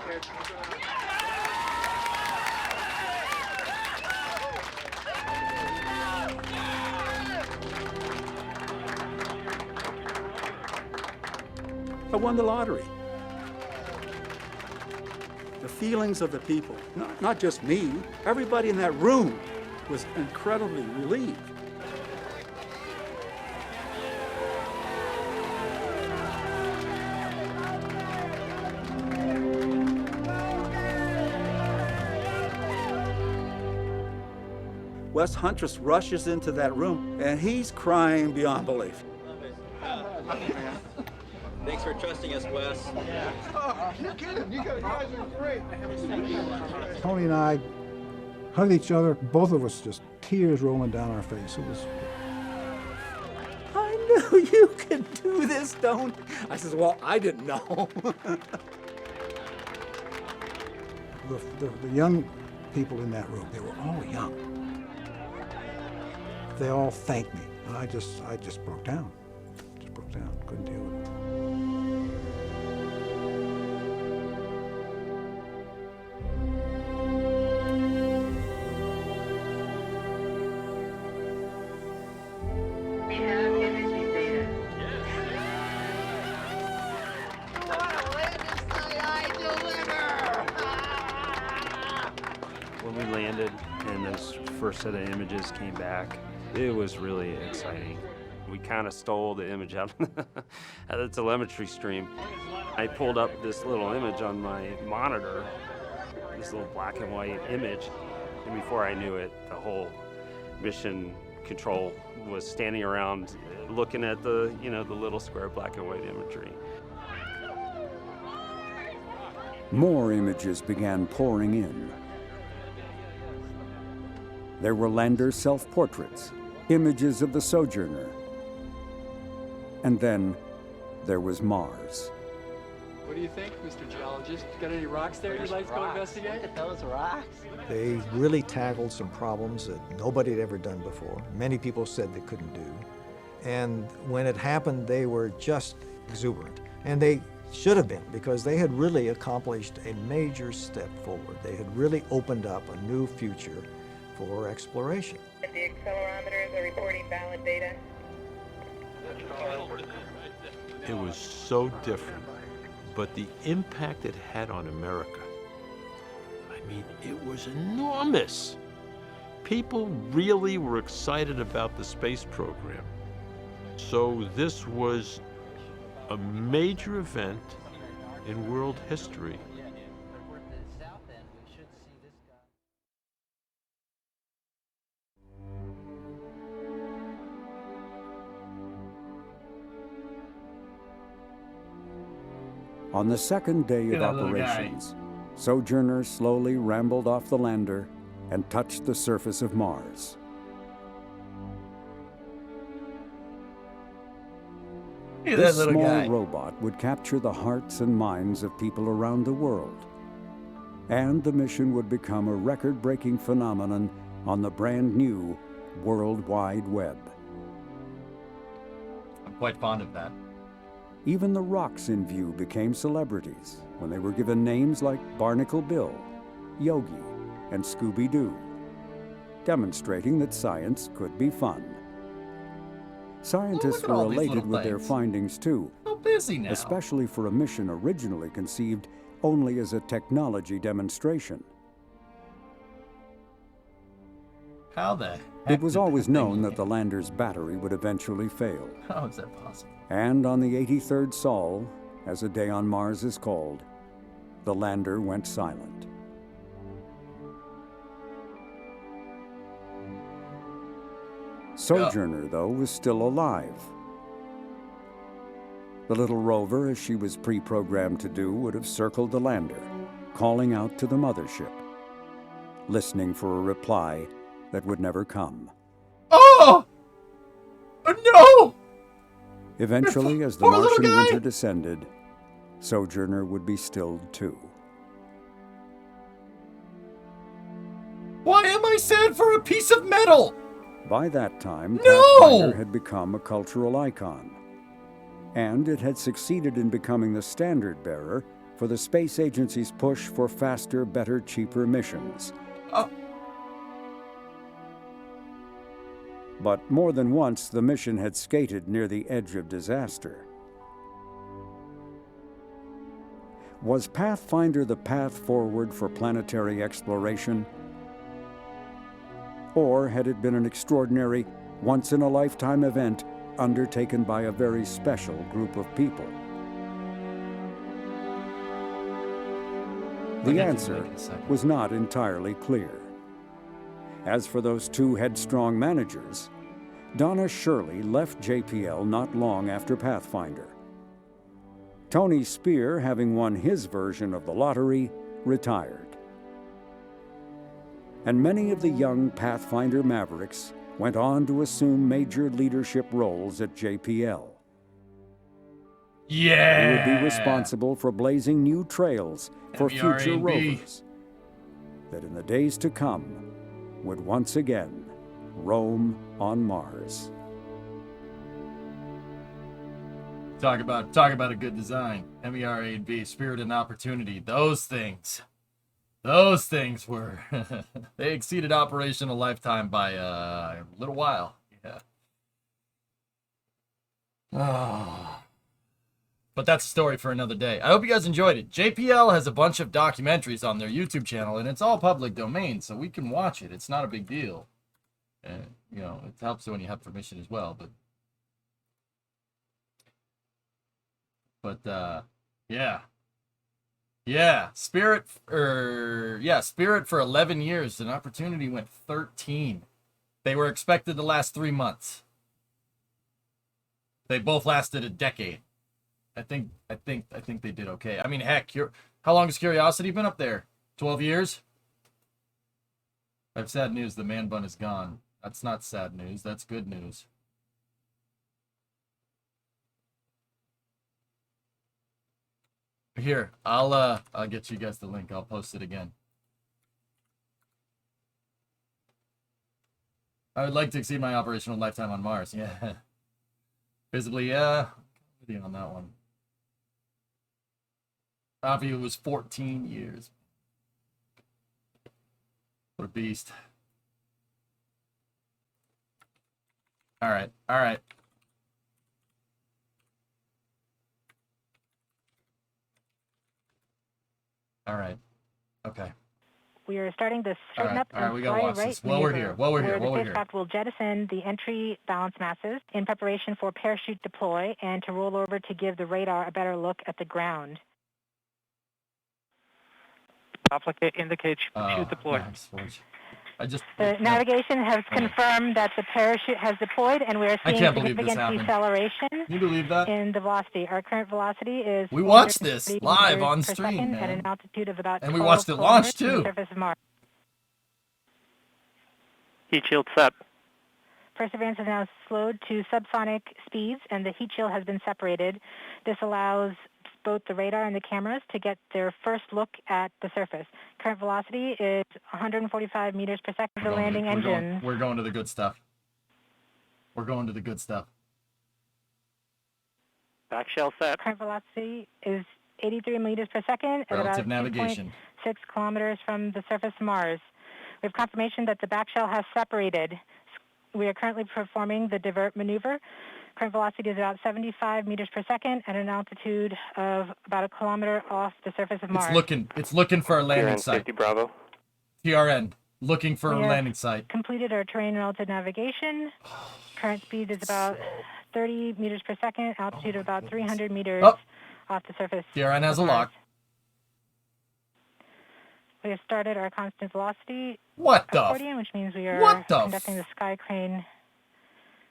I won the lottery. The feelings of the people, not just me, everybody in that room was incredibly relieved. Wes Huntress rushes into that room, and he's crying beyond belief.
Thanks for trusting us, Wes.
Oh, you're kidding. You guys are great.
Tony and I hugged each other, both of us just tears rolling down our face. It was.
I knew you could do this, don't. I says, well, I didn't know.
The young people in that room, they were all young. They all thanked me, and I just broke down. Just broke down. Couldn't deal with it.
We have imaging data.
When we landed and those first set of images came back, it was really exciting. We kind of stole the image out of the telemetry stream. I pulled up this little image on my monitor, this little black and white image, and before I knew it, the whole mission control was standing around looking at the, the little square black and white imagery.
More images began pouring in. There were lander self-portraits, images of the Sojourner. And then there was Mars.
What do you think, Mr. Geologist? Got any rocks there you'd like to go investigate? Look at those rocks.
They really tackled some problems that nobody had ever done before. Many people said they couldn't do. And when it happened, they were just exuberant. And they should have been, because they had really accomplished a major step forward. They had really opened up a new future for exploration.
The accelerometers are reporting valid data.
It was so different, but the impact it had on America, I mean, it was enormous. People really were excited about the space program. So this was a major event in world history.
On the second day of operations, Sojourner slowly rambled off the lander and touched the surface of Mars. This small robot would capture the hearts and minds of people around the world, and the mission would become a record-breaking phenomenon on the brand new World Wide Web.
I'm quite fond of that.
Even the rocks in view became celebrities when they were given names like Barnacle Bill, Yogi, and Scooby-Doo, demonstrating that science could be fun. Scientists were elated with their findings too, especially for a mission originally conceived only as a technology demonstration.
How the heck
It was always known that the lander's battery would eventually fail.
How is that possible?
And on the 83rd Sol, as a day on Mars is called, the lander went silent. Sojourner, though, was still alive. The little rover, as she was pre-programmed to do, would have circled the lander, calling out to the mothership, listening for a reply that would never come.
Oh! No!
Eventually, as the Martian winter descended, Sojourner would be stilled too.
Why am I sad for a piece of metal?
By that time,
No!
Pathfinder had become a cultural icon, and it had succeeded in becoming the standard bearer for the space agency's push for faster, better, cheaper missions. But more than once, the mission had skated near the edge of disaster. Was Pathfinder the path forward for planetary exploration? Or had it been an extraordinary, once-in-a-lifetime event undertaken by a very special group of people? The answer was not entirely clear. As for those two headstrong managers, Donna Shirley left JPL not long after Pathfinder. Tony Spear, having won his version of the lottery, retired. And many of the young Pathfinder mavericks went on to assume major leadership roles at JPL.
Yeah!
They would be responsible for blazing new trails for future rovers that in the days to come would once again roam on Mars.
Talk about a good design. MERA&B, Spirit and Opportunity. Those things were they exceeded operational lifetime by a little while. Yeah. Oh. But that's a story for another day. I hope you guys enjoyed it. JPL has a bunch of documentaries on their YouTube channel, and it's all public domain, so we can watch it. It's not a big deal. And, you know, it helps when you have permission as well. But yeah. Spirit for 11 years. An Opportunity went 13. They were expected to last 3 months. They both lasted a decade. I think they did okay. I mean, heck, how long has Curiosity been up there? 12 years? I have sad news. The man bun is gone. That's not sad news. That's good news. Here, I'll get you guys the link. I'll post it again. I would like to exceed my operational lifetime on Mars. Yeah. Visibly, yeah. With you on that one. Avi was 14 years. What a beast. All right. Okay.
We are starting to straighten up
all right,
and
we gotta
fly
watch
right
this. While we're here,
where the spacecraft will jettison the entry balance masses in preparation for parachute deploy and to roll over to give the radar a better look at the ground.
Applicant indicates chute deployed.
The navigation has confirmed that the parachute has deployed, and we are seeing significant deceleration
Can you believe that?
in the velocity. Our current velocity is
We watched this
430
live
meters
on
per
stream,
second
man.
at an altitude of about
And we
12
watched it launch,
kilometers from the
too.
surface of Mars.
Heat shield set.
Perseverance is now slowed to subsonic speeds, and the heat shield has been separated. This allows both the radar and the cameras to get their first look at the surface. Current velocity is 145 meters per second. The landing engine.
We're going to the good stuff.
Back shell set.
Current velocity is 83 meters per second at
Relative
about
navigation.
2.6 kilometers from the surface of Mars. We have confirmation that the back shell has separated. We are currently performing the divert maneuver. Current velocity is about 75 meters per second at an altitude of about a kilometer off the surface of Mars.
It's looking for a landing
TRN
site.
50 Bravo.
TRN, looking for a
We have
landing site.
completed our terrain relative navigation. Current speed is about 30 meters per second, altitude of about 300 meters off the surface.
TRN has a
of
lock.
Mars. We have started our constant velocity
What the?
accordion, which means we are
What the
conducting the sky crane,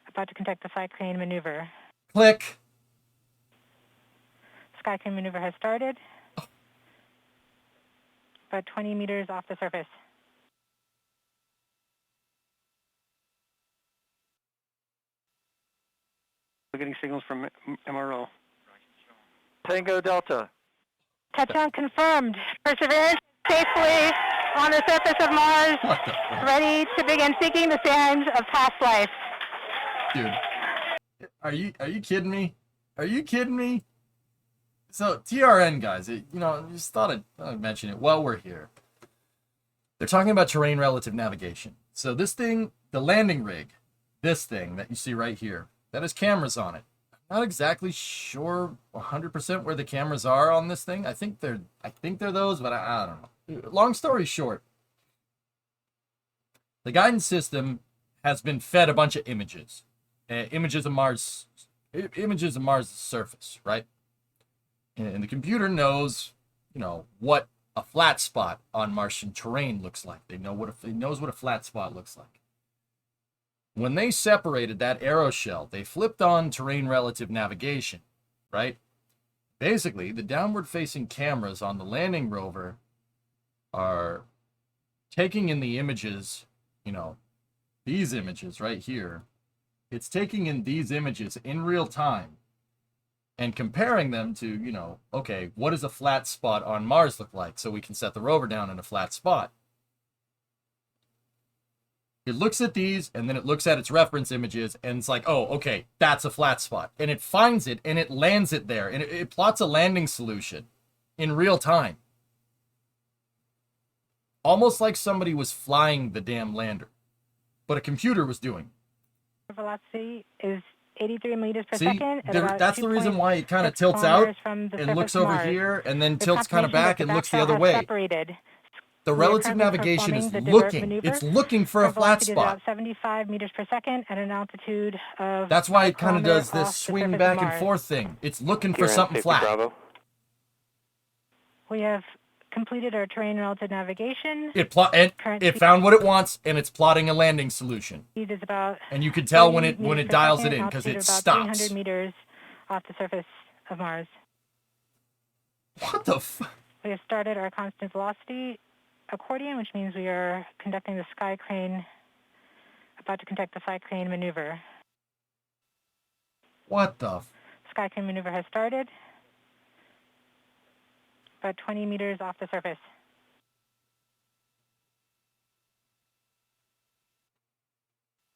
about to conduct the sky crane maneuver.
Click.
Sky crane maneuver has started. About 20 meters off the surface.
We're getting signals from MRO.
Tango Delta.
Touchdown confirmed. Perseverance safely on the surface of Mars, ready to begin seeking the sands of past life.
Dude, are you kidding me? Are you kidding me? So TRN guys, just thought I'd mention it while we're here. They're talking about terrain relative navigation. So this thing, the landing rig, this thing that you see right here, that has cameras on it. I'm not exactly sure 100% where the cameras are on this thing. I think they're those, but I don't know. Long story short, the guidance system has been fed a bunch of images. Images of Mars' surface, right? And the computer knows, what a flat spot on Martian terrain looks like. They know what it knows what a flat spot looks like. When they separated that aeroshell, they flipped on terrain relative navigation, right? Basically, the downward-facing cameras on the landing rover are taking in the images, you know, these images right here. It's taking in these images in real time and comparing them to, you know, okay, what does a flat spot on Mars look like? So we can set the rover down in a flat spot. It looks at these, and then it looks at its reference images, and it's like, oh, okay, that's a flat spot. And it finds it, and it lands it there, and it plots a landing solution in real time. Almost like somebody was flying the damn lander, but a computer was doing it.
Velocity is 83 meters per
See,
second.
that's the reason why it kind of tilts out and looks over here, and then tilts kind of back and looks the other way. The relative navigation is looking. It's looking for a flat spot.
75 meters per second at an altitude of.
That's why it kind of does this swing back and forth thing. It's looking for something flat.
Bravo.
We have completed our terrain relative navigation.
It found what it wants, and it's plotting a landing solution.
Speed is about.
And you can tell when it dials it in because it stops.
300 meters off the surface of Mars.
What the f?
We have started our constant velocity accordion, which means we are conducting the sky crane, about to conduct the sky crane maneuver.
What the f?
Sky crane maneuver has started. About 20 meters off the surface.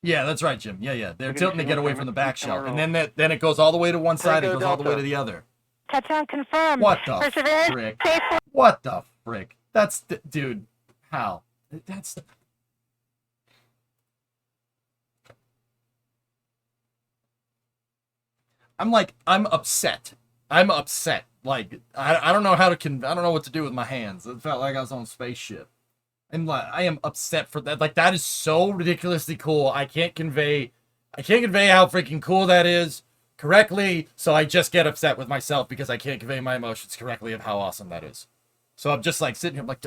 Yeah, that's right, Jim. Yeah. They're tilting to get away from the back shell, and then it goes all the way to one side, it goes all the way to the other.
Touchdown confirmed.
What the frick? What the frick? That's dude. How? That's. I'm upset. Like I don't know how to I don't know what to do with my hands. It felt like I was on a spaceship. And like I am upset for that. Like that is so ridiculously cool. I can't convey how freaking cool that is correctly. So I just get upset with myself because I can't convey my emotions correctly of how awesome that is. So I'm just like sitting here like,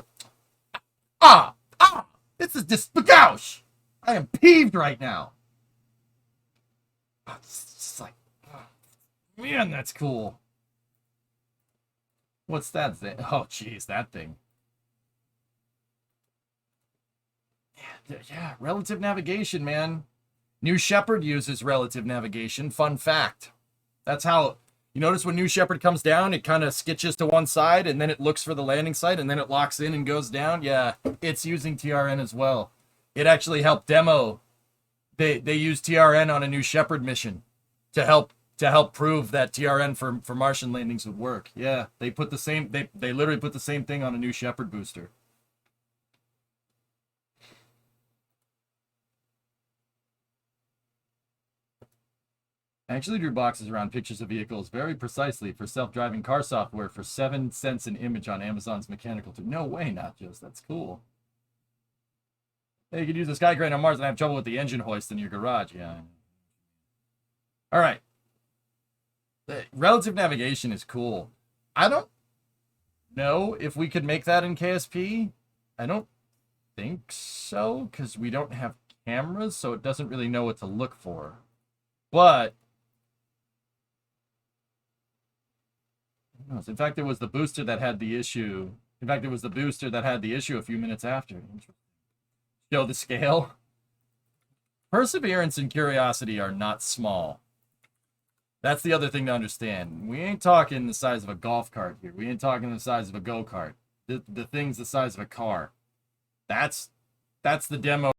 this is just bagouche. I am peeved right now. It's just like, man, that's cool. What's that thing? Oh, geez, that thing. Yeah, relative navigation, man. New Shepard uses relative navigation. Fun fact. That's how, you notice when New Shepard comes down, it kind of skitches to one side, and then it looks for the landing site, and then it locks in and goes down. Yeah, it's using TRN as well. It actually helped demo. They used TRN on a New Shepard mission to help prove that TRN for Martian landings would work. Yeah, they put the same. They literally put the same thing on a New Shepard booster. I actually drew boxes around pictures of vehicles very precisely for self-driving car software for 7 cents an image on Amazon's Mechanical Turk. No way, Nachos. That's cool. Hey, you could use a sky crane on Mars and have trouble with the engine hoist in your garage. Yeah. All right. Relative navigation is cool. I don't know if we could make that in KSP. I don't think so, because we don't have cameras, so it doesn't really know what to look for. But in fact, it was the booster that had the issue. In fact, it was the booster that had the issue a few minutes after. Show the scale. Perseverance and Curiosity are not small. That's the other thing to understand. We ain't talking the size of a golf cart here. We ain't talking the size of a go-kart. The thing's the size of a car. That's the demo